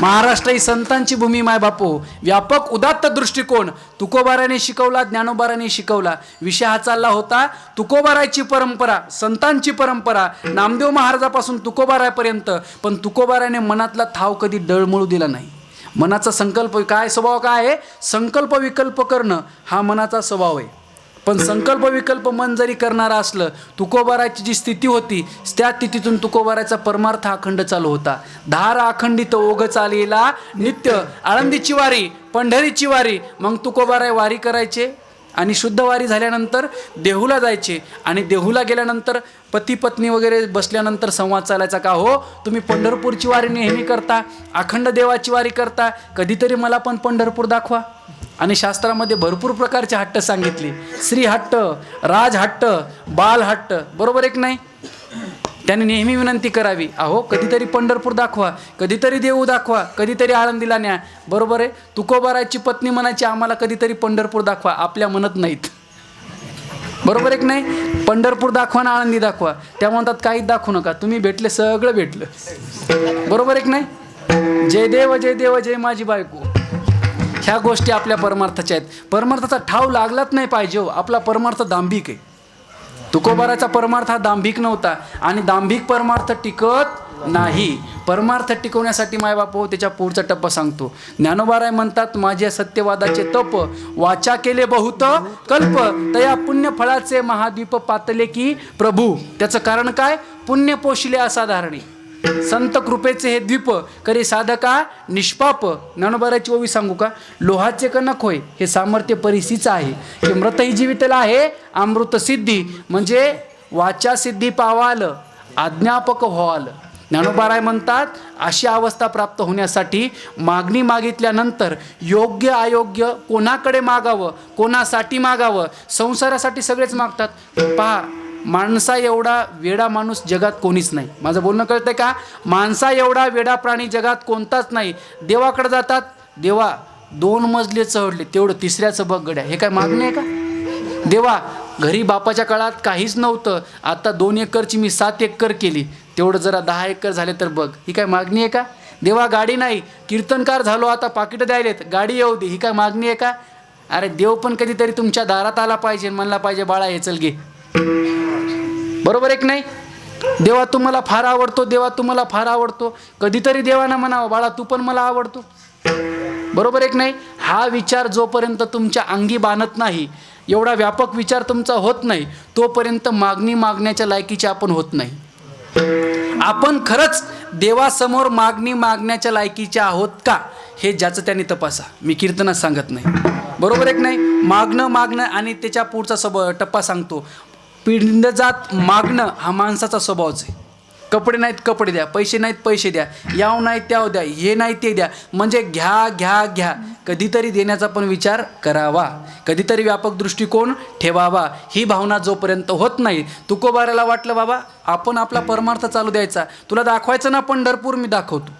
महाराष्ट्र ही संतांची भूमी माय बापू. व्यापक उदात्त दृष्टिकोन तुकोबाराने शिकवला, ज्ञानोबाराने शिकवला. विषय हा चालला होता तुकोबाराची परंपरा, संतांची परंपरा, नामदेव महाराजापासून तुकोबारापर्यंत. पण तुकोबाराने मनातला थाव कधी डळमळू दिला नाही. मनाचा संकल्प काय, स्वभाव काय आहे? संकल्प विकल्प करणं हा मनाचा स्वभाव आहे. पण संकल्प विकल्प मन जरी करणारा असलं, तुकोबाराची जी स्थिती होती त्या स्थितीतून तुकोबाराचा परमार्थ अखंड चालू होता. धार अखंडित ओघ चालेला नित्य, आळंदीची वारी, पंढरीची वारी. मग तुकोबारा वारी करायचे, आणि शुद्ध वारी झाल्यानंतर देहूला जायचे, आणि देहूला गेल्यानंतर पती पत्नी वगैरे बसल्यानंतर संवाद चालायचा का हो तुम्ही पंढरपूरची वारी नेहमी करता, अखंड देवाची वारी करता, कधीतरी मला पण पंढरपूर दाखवा. आणि शास्त्रामध्ये भरपूर प्रकारचे हट्ट सांगितले. श्री हट्ट, राज हट्ट, बाल हट्ट. बरोबर एक नाही? त्याने नेहमी विनंती करावी, अहो कधीतरी पंढरपूर दाखवा, कधीतरी देऊ दाखवा, कधीतरी आळंदीला न्या. बरोबर आहे. तुकोबारायची पत्नी म्हणायची आम्हाला कधीतरी पंढरपूर दाखवा, आपल्या म्हणत नाहीत. बरोबर आहे की नाही? पंढरपूर दाखवा ना आळंदी दाखवा, त्या म्हणतात काहीच दाखवू नका, तुम्ही भेटले सगळं भेटलं. बरोबर आहे की नाही? जय देव जय देव जय माझी बायको, ह्या गोष्टी आपल्या परमार्थाच्या आहेत. परमार्थाचा ठाव लागलाच नाही पाहिजे हो. आपला परमार्थ दांभिक आहे. तुकोबाराचा परमार्थ हा दांभिक नव्हता आणि दांभिक परमार्थ टिकत नाही. परमार्थ टिकवण्यासाठी मायबाप हो त्याच्या पुढचा टप्पा सांगतो. ज्ञानोबाराय म्हणतात माझ्या सत्यवादाचे तप वाचा केले बहुत कल्प तया पुण्य फळाचे महाद्वीप पातले की प्रभू. त्याचं कारण काय? पुण्य पोषिले असाधारणी संत कृपेचे हे द्वीप करी साधका निष्पाप. ज्ञानोबाराची ओवी सांगू का? लोहाचे कणक होय हे सामर्थ्य परिसीचं आहे की मृत ही जीवितला आहे अमृत सिद्धी, म्हणजे वाचा सिद्धी पावाल आज्ञापक व्हाल. ज्ञानोबाराय म्हणतात अशी अवस्था प्राप्त होण्यासाठी मागणी मागितल्यानंतर योग्य अयोग्य कोणाकडे मागावं, कोणासाठी मागावं. संसारासाठी सगळेच मागतात. पहा, माणसा एवढा वेडा माणूस जगात कोणीच नाही. माझं बोलणं कळतंय का? माणसा एवढा वेडा प्राणी जगात कोणताच नाही. देवाकडे जातात, देवा 2 मजले चढले तेवढं 3ऱ्याचं बघ गड्या, हे काय मागणी आहे का? देवा घरी बापाच्या काळात काहीच नव्हतं, आता 2 एकरची मी 7 एकर केली, तेवढं जरा 10 एकर झाले तर बघ, ही काय मागणी आहे का? देवा गाडी नाही, कीर्तनकार झालो आता पाकिटं द्यायलेत, गाडी येऊ दे, ही काय मागणी आहे का? अरे देव पण कधीतरी तुमच्या दारात आला पाहिजे, म्हणला पाहिजे बाळा हे चल घे. बरोबर आहे की नाही? देवा तुम्हाला फार आवडतो, देवा तुम्हाला फार आवडतो, कधीतरी देवानं म्हणावं बाळा तू पण मला आवडतो. बरोबर आहे की नाही? हा विचार जोपर्यंत तुमच्या अंगी बांधत नाही, एवढा व्यापक विचार तुमचा होत नाही, तोपर्यंत मागणी मागण्याच्या लायकीचे आपण होत नाही. आपण खरंच देवासमोर मागणी मागण्याच्या लायकीचे आहोत का हे ज्याचं त्याने तपासा. मी कीर्तनात सांगत नाही. बरोबर आहे की नाही? मागणं आणि त्याच्या पुढचा टप्पा सांगतो. पिंडजात मागणं हा माणसाचा स्वभावच आहे. कपडे नाहीत कपडे द्या, पैसे नाहीत पैसे द्या, याव नाही त्याव द्या, हे नाही ते द्या, म्हणजे घ्या घ्या घ्या. कधीतरी देण्याचा पण विचार करावा, कधीतरी व्यापक दृष्टिकोन ठेवावा. ही भावना जोपर्यंत होत नाही, तुकोबाराला वाटलं बाबा आपण आपला परमार्थ चालू द्यायचा, तुला दाखवायचं ना पंढरपूर मी दाखवतो,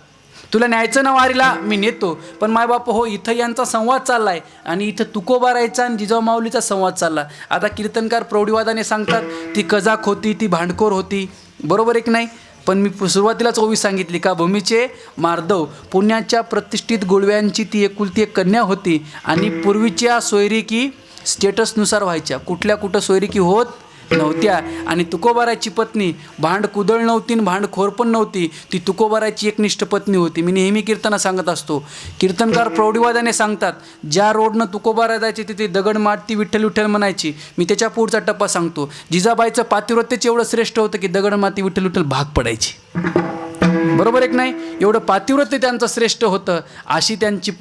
तुला न्यायचं ना वारीला मी नेतो. पण मायबाप हो इथं यांचा संवाद चालला आहे आणि इथं तुकोबारायचा आणि जिजाऊ माऊलीचा संवाद चालला. आता कीर्तनकार प्रौढीवादाने सांगतात ती कजाक होती, ती भांडखोर होती. बरोबर आहे की नाही? पण मी सुरुवातीलाच ओवी सांगितली का भूमीचे मार्दव पुण्याच्या प्रतिष्ठित गुळव्यांची ती एकुलती एक कन्या होती आणि पूर्वीच्या सोयरिकी स्टेटसनुसार व्हायच्या, कुठं सोयरिकी होत नव्हत्या. आणि तुकोबाराची पत्नी भांड कुदळ नव्हती आणि भांडखोर पण नव्हती, ती तुकोबाराची एकनिष्ठ पत्नी होती. मी नेहमी कीर्तना सांगत असतो. कीर्तनकार प्रौढीवादाने सांगतात ज्या रोडनं तुकोबारा जायची तिथे दगड मारती विठ्ठल विठ्ठल म्हणायची. मी त्याच्या पुढचा टप्पा सांगतो. जिजाबाईचं पातिव्रत्यच एवढं श्रेष्ठ होतं की दगड माती विठ्ठल विठ्ठल भाग पडायची. बरोबर आहे की नाही? एवढं पातिव्रत्य त्यांचं श्रेष्ठ होतं. अशी त्यांची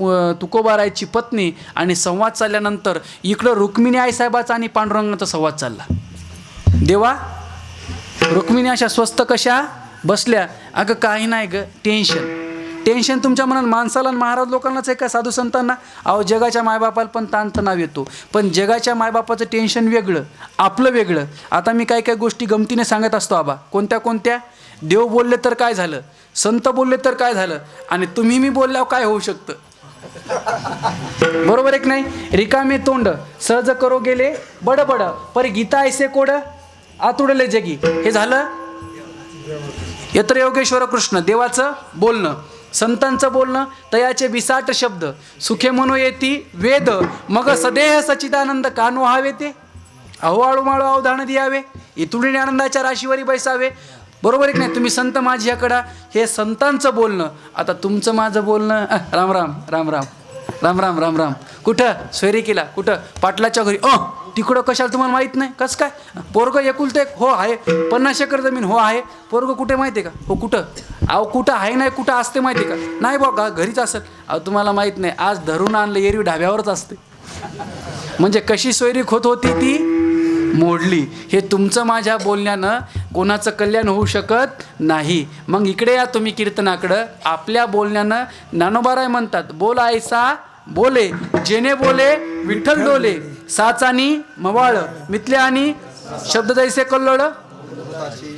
तुकोबारायची पत्नी. आणि संवाद चालल्यानंतर इकडं रुक्मिणी आईसाहेबाचा आणि पांडुरंगाचा संवाद चालला. देवा रुक्मिणी अशा स्वस्त कशा बसल्या? अगं काही नाही ग, टेन्शन तुमच्या मनात माणसाला आणि महाराज लोकांनाच आहे का साधू संतांना? अहो जगाच्या मायबापाला पण ताणतणाव येतो, पण जगाच्या मायबापाचं टेन्शन वेगळं, आपलं वेगळं. आता मी काय गोष्टी गमतीने सांगत असतो आबा. कोणत्या? देव बोलले तर काय झालं, संत बोलले तर काय झालं, आणि तुम्ही मी बोलल्यावर काय होऊ शकतं. बरोबर आहे की नाही? रिकामे तोंड सहज करो गेले बडबड पर गीता ऐसे कोड आतुडले जगी. हे झालं यत्र योगेश्वर कृष्ण, देवाचं बोलणं, संतांचं बोलणं. तयाचे 28 शब्द सुखे म्हणू येती वेद, मग सदेह सच्चिदानंद कानो व्हावे ते. अहो आळूमाळू अवधान द्यावे, इथुनी आनंदाच्या राशीवरी बैसावे. बरोबर आहे की नाही? तुम्ही संत माझ्याकडं, हे संतांचं बोलणं. आता तुमचं माझं बोलणं राम राम राम राम राम राम राम राम. कुठं सोयरिकीला, कुठं पाटलाच्या घरी. तिकडं कशाला तुम्हाला माहीत नाही? कसं काय? पोरगं एकुलतं एक, हो आहे. 50 एकर जमीन, हो आहे. पोरगं कुठे माहिती आहे का? हो कुठं? अहो कुठं आहे नाही, कुठं असते माहिती आहे का? नाही बघा घरीच असेल. अहो तुम्हाला माहीत नाही, आज धरून आणलं एरवी ढाब्यावरच असते. म्हणजे कशी सोयरीक होत होती ती मोडली. हे तुमचं माझ्या बोलण्यानं कोणाचं कल्याण होऊ शकत नाही. मग इकडे या तुम्ही कीर्तनाकडं. आपल्या बोलण्यानं ज्ञानोबाराय म्हणतात बोल ऐसा बोले जेने बोले विठ्ठल डोले, साचानी मवाळ मिथले आणि शब्द जैसे कल्लोळ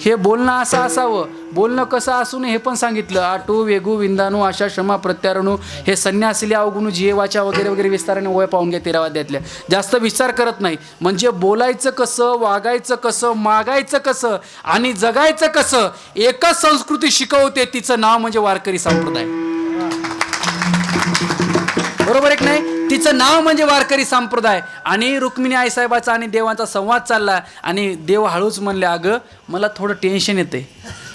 हे बोलणं असं असावं. बोलणं कसं असू नये हे पण सांगितलं. आटू वेगू विंदाणू आशा क्षमा प्रत्यारणू हे संन्यासिले अवगुणू जिये वाचा वगैरे वगैरे विस्ताराने ओळ्या पाहून घ्या 13व्या अध्यायातल्या. जास्त विस्तार करत नाही. म्हणजे बोलायचं कसं, वागायचं कसं, मागायचं कसं आणि जगायचं कसं एकच संस्कृती शिकवते, तिचं नाव म्हणजे वारकरी संप्रदाय. बरोबर एक नाही? तिचं नाव म्हणजे वारकरी संप्रदाय. आणि रुक्मिणी आईसाहेबाचा आणि देवांचा संवाद चालला आणि देव हळूच म्हणले, अगं मला थोडं टेन्शन येते,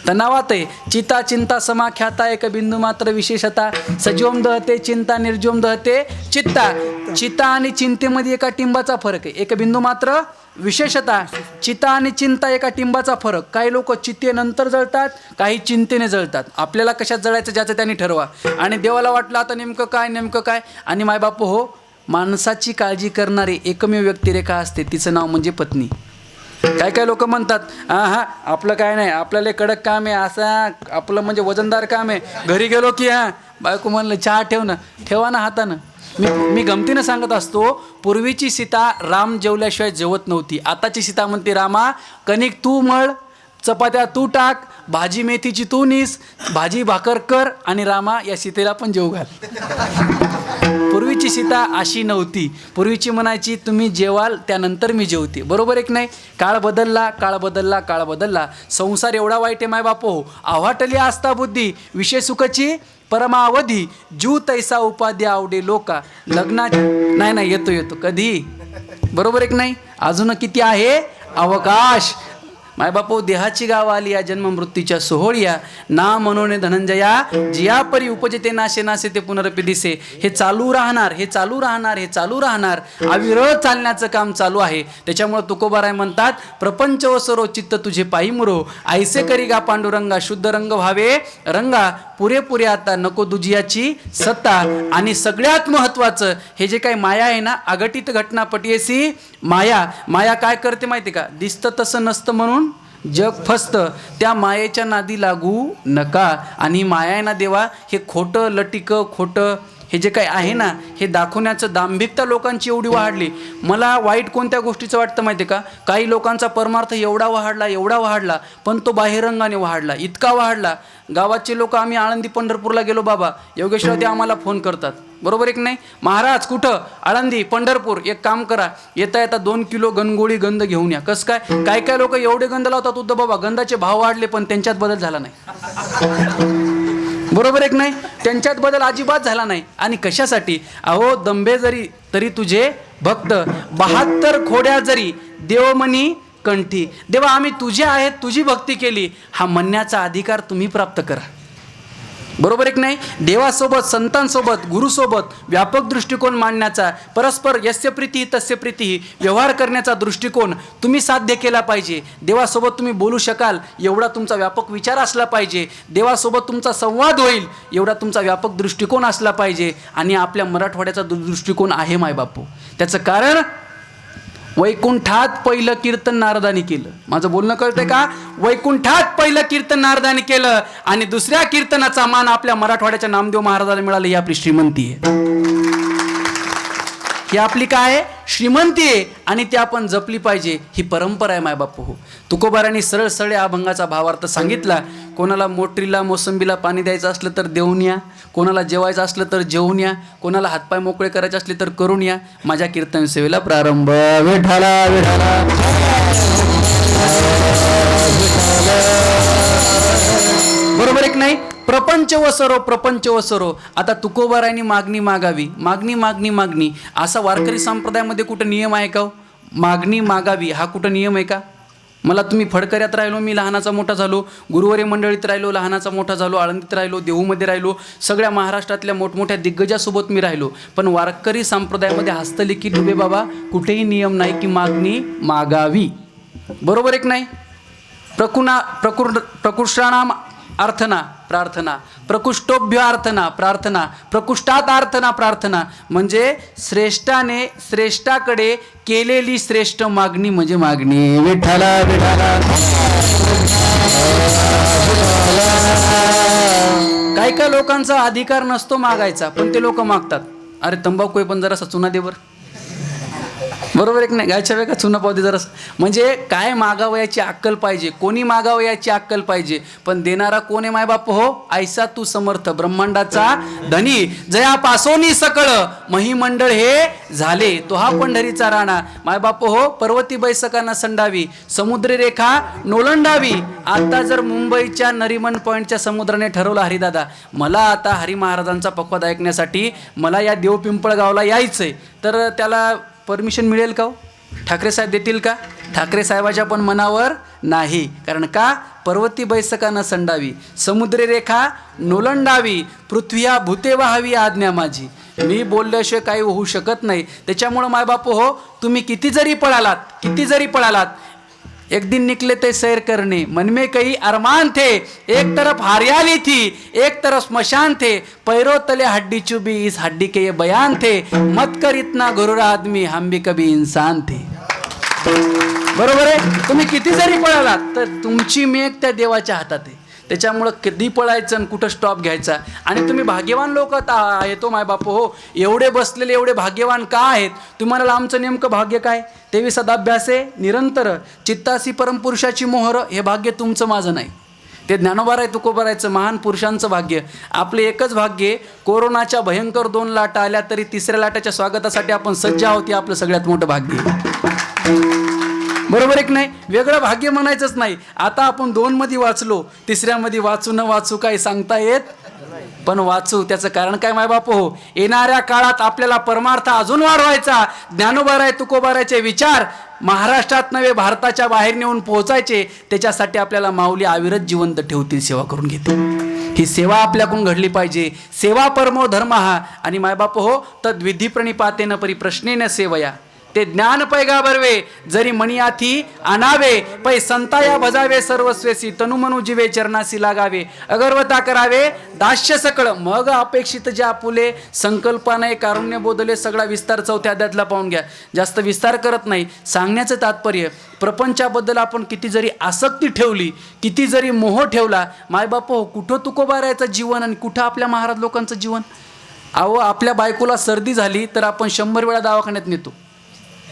तणावात आहे. चिता चिंता समाख्याता एक बिंदू मात्र विशेषता सजीवम दहते चिंता निर्जीवम दहते चित्ता. चिता आणि चिंतेमध्ये एका टिंबाचा फरक आहे. एक बिंदू मात्र विशेषता. चिता आणि चिंता एका टिंबाचा फरक. काही लोक चितेनंतर जळतात, काही चिंतेने जळतात. आपल्याला कशात जळायचं ज्याचं त्यांनी ठरवा. आणि देवाला वाटलं आता नेमकं काय. आणि मायबाप हो, माणसाची काळजी करणारी एकमेव व्यक्तिरेखा असते, तिचं नाव म्हणजे पत्नी. काय लोक म्हणतात हा आपलं काय नाही, आपल्याला कडक काम आहे, असं आपलं म्हणजे वजनदार काम आहे. घरी गेलो की बायको म्हणलं चहा ठेवा ना हातानं. मी गमतीनं सांगत असतो, पूर्वीची सीता राम जेवल्याशिवाय जेवत नव्हती. आताची सीता म्हणते, रामा कणिक तू मळ, चपात्या तू टाक, भाजी मेथीची तू नीस, भाजी भाकर कर आणि रामा या सीतेला पण जेवू घाल. पूर्वीची सीता अशी नव्हती. पूर्वीची म्हणायची तुम्ही जेवाल त्यानंतर मी जेवते. बरोबर एक नाही? काळ बदलला. संसार एवढा वाईट आहे माय बापो. आव्हाटली आस्था बुद्धी विषय सुखाची परमावधी जीव तैसा उपाध्या आवडे लोका लग्ना. नाही येतो कधी. बरोबर एक नाही? अजून किती आहे अवकाश. मायबापो देहाची गाव आली या जन्म मृत्यूच्या सोहळ्या ना मनोने धनंजया जिया परी उपजते नाशे ते पुनरपी दिसे. हे चालू राहणार अविरत चालण्याचं काम चालू आहे. त्याच्यामुळे तुकोबाराय म्हणतात, प्रपंच वसरो चित्त तुझे पायी मुरो ऐसे करी गा पांडुरंगा शुद्ध रंग व्हावे रंगा पुरेपुरे आता नको दुजियाची सत्ता. आणि सगळ्यात महत्वाचं हे जे काही माया आहे ना, अघटित घटना पटियसी माया काय करते माहिती का? दिसतं तसं नसतं म्हणून जग फसतं. त्या मायेच्या नादी लागू नका. आणि माया आहे ना देवा, हे खोटं लटिकं खोटं हे जे काही आहे ना, हे दाखवण्याचं दांभिकता लोकांची एवढी वाढली. मला वाईट कोणत्या गोष्टीचं वाटतं माहिती का? काही लोकांचा परमार्थ एवढा वाढला पण तो बाहेरंगाने वाढला, इतका वाढला. गावाचे लोक, आम्ही आळंदी पंढरपूरला गेलो बाबा, योगेश्वर ते आम्हाला फोन करतात. बरोबर एक नाही? महाराज कुठं? आळंदी पंढरपूर. एक काम करा, येता 2 किलो गणगोळी गंध घेऊन या. कसं काय लोक एवढे गंध लावतात उद्धव बाबा, गंधाचे भाव वाढले पण त्यांच्यात बदल झाला नाही. बरोबर एक नाही? त्यांच्यात बदल अजिबात झाला नाही. आणि कशासाठी? अहो दंबे जरी तरी तुझे भक्त 72 खोड्या जरी देवमनी कंठी. देवा आम्ही तुझे आहेत, तुझी भक्ती केली, हा म्हणण्याचा अधिकार तुम्ही प्राप्त करा. बरोबर एक नाही? देवासोबत संतांसोबत गुरुसोबत व्यापक दृष्टिकोन मांडण्याचा, परस्पर यस्य प्रीती तस्य प्रीती व्यवहार करण्याचा दृष्टिकोन तुम्ही साध्य केला पाहिजे. देवासोबत तुम्ही बोलू शकाल एवढा तुमचा व्यापक विचार असला पाहिजे. देवासोबत तुमचा संवाद होईल एवढा तुमचा व्यापक दृष्टिकोन असला पाहिजे. आणि आपल्या मराठवाड्याचा दृष्टिकोन आहे मायबापू. त्याचं कारण, वैकुंठात पहिलं कीर्तन नारदानी केलं. माझं बोलणं कळतंय का? वैकुंठात पहिलं कीर्तन नारदानी केलं आणि दुसऱ्या कीर्तनाचा मान आपल्या मराठवाड्याच्या नामदेव महाराजांना मिळालं. ही आपली श्रीमंती आहे. ही आपली काय आहे? श्रीमंती आहे. आणि ती आपण जपली पाहिजे. ही परंपरा आहे मायबापू. हो, तुकोबारांनी सरळ सरळ अभंगाचा भावार्थ सांगितला. कोणाला मोटरीला मोसंबीला पाणी द्यायचं असलं तर देऊन या, कोणाला जेवायचं असलं तर जेवून या, कोणाला हातपाय मोकळे करायचे असले तर करून या. माझ्या कीर्तन सेवेला प्रारंभ. विठ्ठला विठ्ठला. बरोबर एक नाही? प्रपंच वसरो. आता तुकोबारांनी मागणी मागावी असा वारकरी संप्रदायामध्ये कुठं नियम आहे का? मागणी मागावी हा कुठं नियम आहे का? मला तुम्ही फडकऱ्यात राहिलो, मी लहानाचा मोठा झालो, गुरुवारी मंडळीत राहिलो, लहानाचा मोठा झालो, आळंदीत राहिलो, देहूमध्ये राहिलो, सगळ्या महाराष्ट्रातल्या मोठमोठ्या दिग्गजासोबत मी राहिलो. पण वारकरी संप्रदायामध्ये हस्तलिखित डुबे बाबा कुठेही नियम नाही की मागणी मागावी. बरोबर एक नाही? प्रकृष्टानाम अर्थना प्रार्थना, प्रकुष्टोभ्य अर्थना प्रार्थना, प्रकुष्टात अर्थना प्रार्थना. म्हणजे श्रेष्ठाने श्रेष्ठाकडे केलेली श्रेष्ठ मागणी म्हणजे मागणी. विठ्ठला विठ्ठला. काही लोकांचा अधिकार नसतो मागायचा, पण ते लोक मागतात. अरे तंबाखू आहे पण जरासा चुना दे बरं. बरोबर एक नाही, गायच्या वेळा चुना पावते जरा. म्हणजे काय मागावं याची अक्कल पाहिजे, कोणी मागावं याची अक्कल पाहिजे. पण देणारा कोण आहे मायबाप हो? ऐसा तू समर्थ ब्रह्मांडाचा धनी, जया पासोनी सकळ महिमंडळ हे झाले, तो हा पंढरीचा राणा. मायबाप हो, पर्वती बैसकांना संडावी, समुद्री रेखा नोलंडावी. आता जर मुंबईच्या नरिमन पॉईंटच्या समुद्राने ठरवलं हरिदादा, मला आता हरी महाराजांचा पक्वाद ऐकण्यासाठी मला या देवपिंपळगावला यायचंय, तर त्याला परमिशन मिळेल का हो? ठाकरे साहेब देतील का? ठाकरे साहेबाच्या पण मनावर नाही. कारण का? पर्वती बैसकांना संडावी, समुद्री रेखा नोलंडावी, पृथ्वीया भूते व्हावी आज्ञा माझी. मी बोलल्याशिवाय काही होऊ शकत नाही. त्याच्यामुळं मायबापू हो, तुम्ही किती जरी पळालात, एक दिन निकले थे सैर करने, मन में कई अरमान थे, एक तरफ हरियाली थी, एक तरफ स्मशान थे, पैरों तले हड्डी चुभी, इस हड्डी के ये बयान थे, मत कर इतना गुरूर आदमी, हम भी कभी इंसान थे. बरोबर आहे. तुम्ही किती जरी पळालात तर तुमची मेघ त्या देवाच्या हातात आहे. त्याच्यामुळं कधी पळायचं आणि कुठं स्टॉप घ्यायचा. आणि तुम्ही भाग्यवान लोक येतो मायबापू हो, एवढे बसलेले एवढे भाग्यवान का आहेत? तुम्हाला आमचं नेमकं भाग्य काय? 23 सदाभ्यासे निरंतर चित्तासी परमपुरुषाची मोहर, हे भाग्य तुमचं माझं नाही. ते ज्ञानोबा आहे तुकोबारायचं महान पुरुषांचं भाग्य. आपले एकच भाग्य, कोरोनाच्या भयंकर 2 लाटा आल्या तरी 3ऱ्या लाटाच्या स्वागतासाठी आपण सज्ज आहोत, हे आपलं सगळ्यात मोठं भाग्य. बरोबर एक नाही, वेगळं भाग्य म्हणायचंच नाही. आता आपण 2 मध्ये वाचलो, 3ऱ्यामध्ये वाचू न वाचू काही सांगता येत, पण वाचू. त्याचं कारण काय मायबाप हो? येणाऱ्या काळात आपल्याला परमार्थ अजून वाढवायचा, ज्ञानोबाराय तुकोबारायचे विचार महाराष्ट्रात नव्हे भारताच्या बाहेर नेऊन पोहोचायचे. त्याच्यासाठी आपल्याला माऊली अविरत जिवंत ठेवतील, सेवा करून घेतील. ही सेवा आपल्याकडून घडली पाहिजे. सेवा परमो धर्म हा. आणि मायबाप हो, तद्विधी प्रणिपातेन परिप्रश्नेन सेवया, ते ज्ञान पैगा बरवे, जरी मणियाथी आणावे, पै संताया भजावे सर्वस्वेसी, तनुमनु जीवे चरणासी लागावे, अगरवता करावे दास्य सकळ, मग अपेक्षित जे आपुले, संकल्पाने कारुण्य बोधले. सगळा विस्तार 4थ्या अध्यायातला पाहून घ्या. जास्त विस्तार करत नाही. सांगण्याचं तात्पर्य, प्रपंचाबद्दल आपण किती जरी आसक्ती ठेवली, किती जरी मोह ठेवला, मायबाप हो, कुठं तुकोबारायचं जीवन आणि कुठं आपल्या महाराज लोकांचं जीवन. अहो, आपल्या बायकोला सर्दी झाली तर आपण 100 वेळा दवाखान्यात नेतो.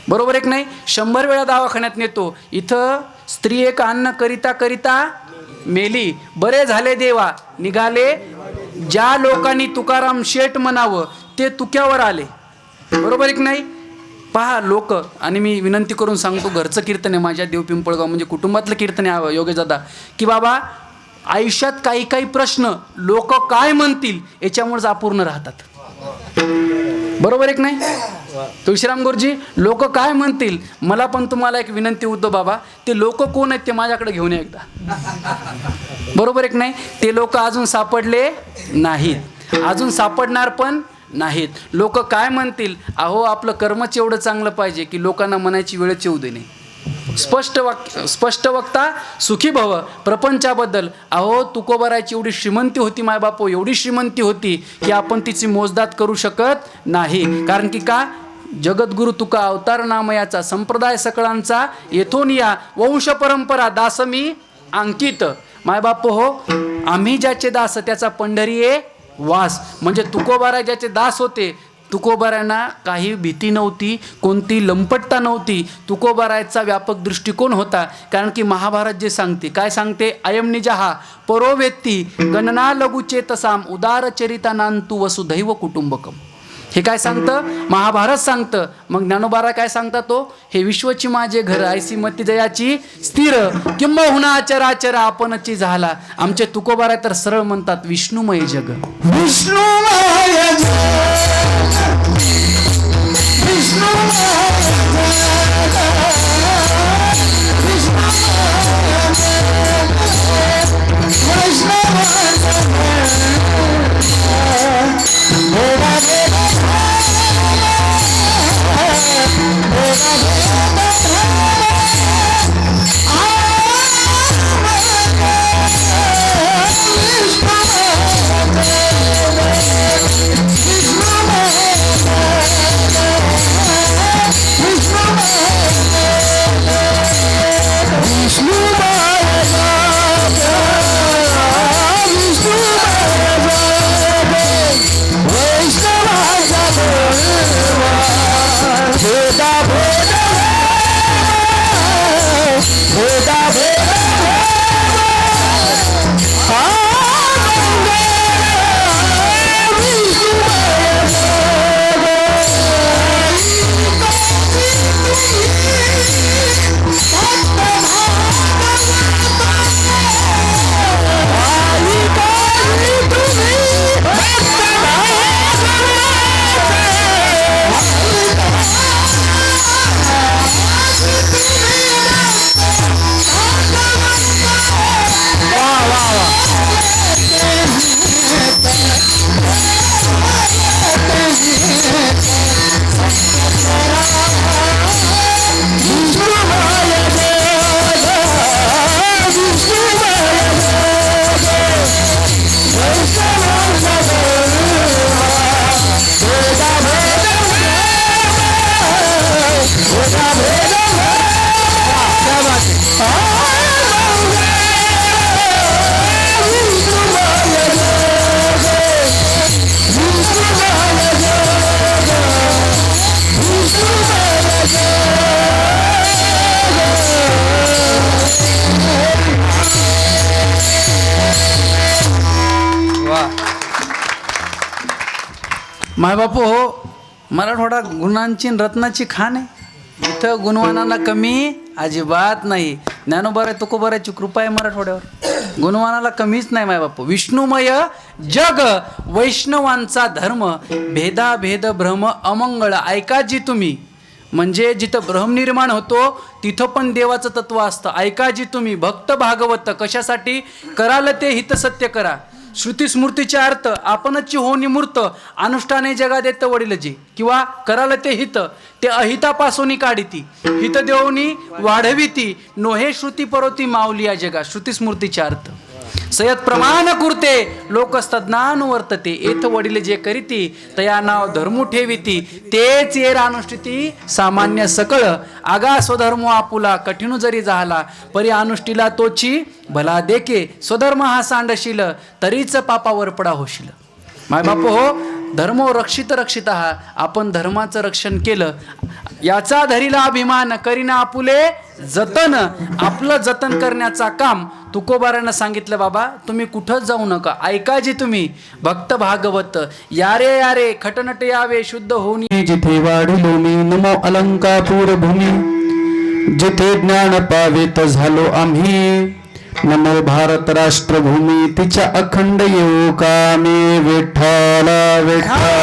बरोबर एक नाही, 100 वेळा दवाखान्यात नेतो. इथं स्त्री एक अन्न करिता करिता मेली, बरे झाले देवा निघाले. ज्या लोकांनी तुकाराम शेठ म्हणावं ते तुक्यावर आले. बरोबर एक नाही. पहा लोक, आणि मी विनंती करून सांगतो, घरचं कीर्तन आहे माझ्या देवपिंपळगाव, म्हणजे कुटुंबातलं कीर्तन आहे योगेश दादा, की बाबा आयुष्यात काही काही प्रश्न लोक काय म्हणतील याच्यामुळेच अपूर्ण राहतात. बरोबर एक नाही. तुळशीराम गुरुजी, लोक काय म्हणतील. मला पण तुम्हाला एक विनंती होतो बाबा, ते लोक कोण आहेत ते माझ्याकडे घेऊन या एकदा. बरोबर एक नाही. ते लोक अजून सापडले नाहीत, अजून सापडणार पण नाहीत. लोक काय म्हणतील. अहो, आपलं कर्मच एवढं चांगलं पाहिजे की लोकांना म्हणायची वेळच येऊ दे नाही. स्पष्ट वक्ता सुखी भव. प्रपंचाबद्दल अहो, तुकोबारायची एवढी श्रीमंती होती मायबापो, एवढी श्रीमंती होती की आपण तिची मोजदात करू शकत नाही. कारण की का? जगद्गुरु तुका अवतार नामयाचा, संप्रदाय सकळांचा येथून या, वंश परंपरा दासमी अंकित. मायबाप हो, आम्ही ज्याचे दास त्याचा पंढरीये वास. म्हणजे तुकोबाराय ज्याचे दास होते, तुकोबारायांना काही भीती नव्हती, कोणती लंपटता नव्हती. तुकोबारायचा व्यापक दृष्टिकोन होता. कारण की महाभारत जे सांगते, काय सांगते, अयम निजहा परोवेत्ती गणना लघुचेतसाम उदारचरितानांतु वसुधैव कुटुंबकम. हे काय सांगतं? महाभारत सांगतं. मग ज्ञानोबारा काय सांगता तो, हे विश्वची माझे घर, ऐसी मती जयाची स्थिर, किंबहुना चराचर आपणची झाला. आमचे तुकोबारा तर सरळ म्हणतात, विष्णुमय जग, विष्णुमय जग, विष्णुमय जग, माय बापू हो, मराठवाडा गुणांची आणि रत्नाची खाण आहे. इथं गुणवानाला कमी अजिबात नाही. ज्ञानोबा तुकोबाराची कृपा आहे मराठवाड्यावर. गुणवानाला कमीच नाही माय बापू. विष्णुमय जग वैष्णवांचा धर्म, भेदाभेद भ्रम अमंगळ ऐका जी तुम्ही. म्हणजे जिथं भ्रम निर्माण होतो तिथं पण देवाचं तत्व असतं. ऐका जी तुम्ही. भक्त भागवत कशासाठी कराल ते हित सत्य करा. श्रुती स्मृतीचे अर्थ आपणची हो निमूर्त अनुष्ठाने जगा देत वडीलजी. किंवा कराल ते हित ते अहितापासून काढिती. हित देवनी वाढविती नोहे श्रुती परोती माऊली या जगा. श्रुती स्मृतीचे अर्थ सयत प्रमाण कुर्ते लोकस्तज्ञान वर्तते. येथ वडील जे करीती तया नाव धर्मू ठेविती. तेच येर अनुष्ठिती सामान्य सकळ. आगा स्वधर्म आपुला कठीण जरी झाला परी अनुष्ठीला तोची भला देके. स्वधर्म हा सांडशील तरीच पापावर पडा होशील. माय बापू हो, धर्मो रक्षित रक्षित आहात. आपण धर्माचं रक्षण केलं याचा धरीला अभिमान करीना आपुले जतन. आपलं जतन करण्याचा काम तुकोबारानं सांगितलं. बाबा तुम्ही कुठंच जाऊ नका. ऐका जी तुम्ही. भक्त भागवत यारे यारे खटनट यावे शुद्ध होऊन. जिथे वाढिलो मी नमो अलंकापूर भूमी. जिथे ज्ञान पावित झालो आम्ही. नमो भारत राष्ट्रभूमी तिच्या अखंड योगाने. विठ्ठला विठ्ठला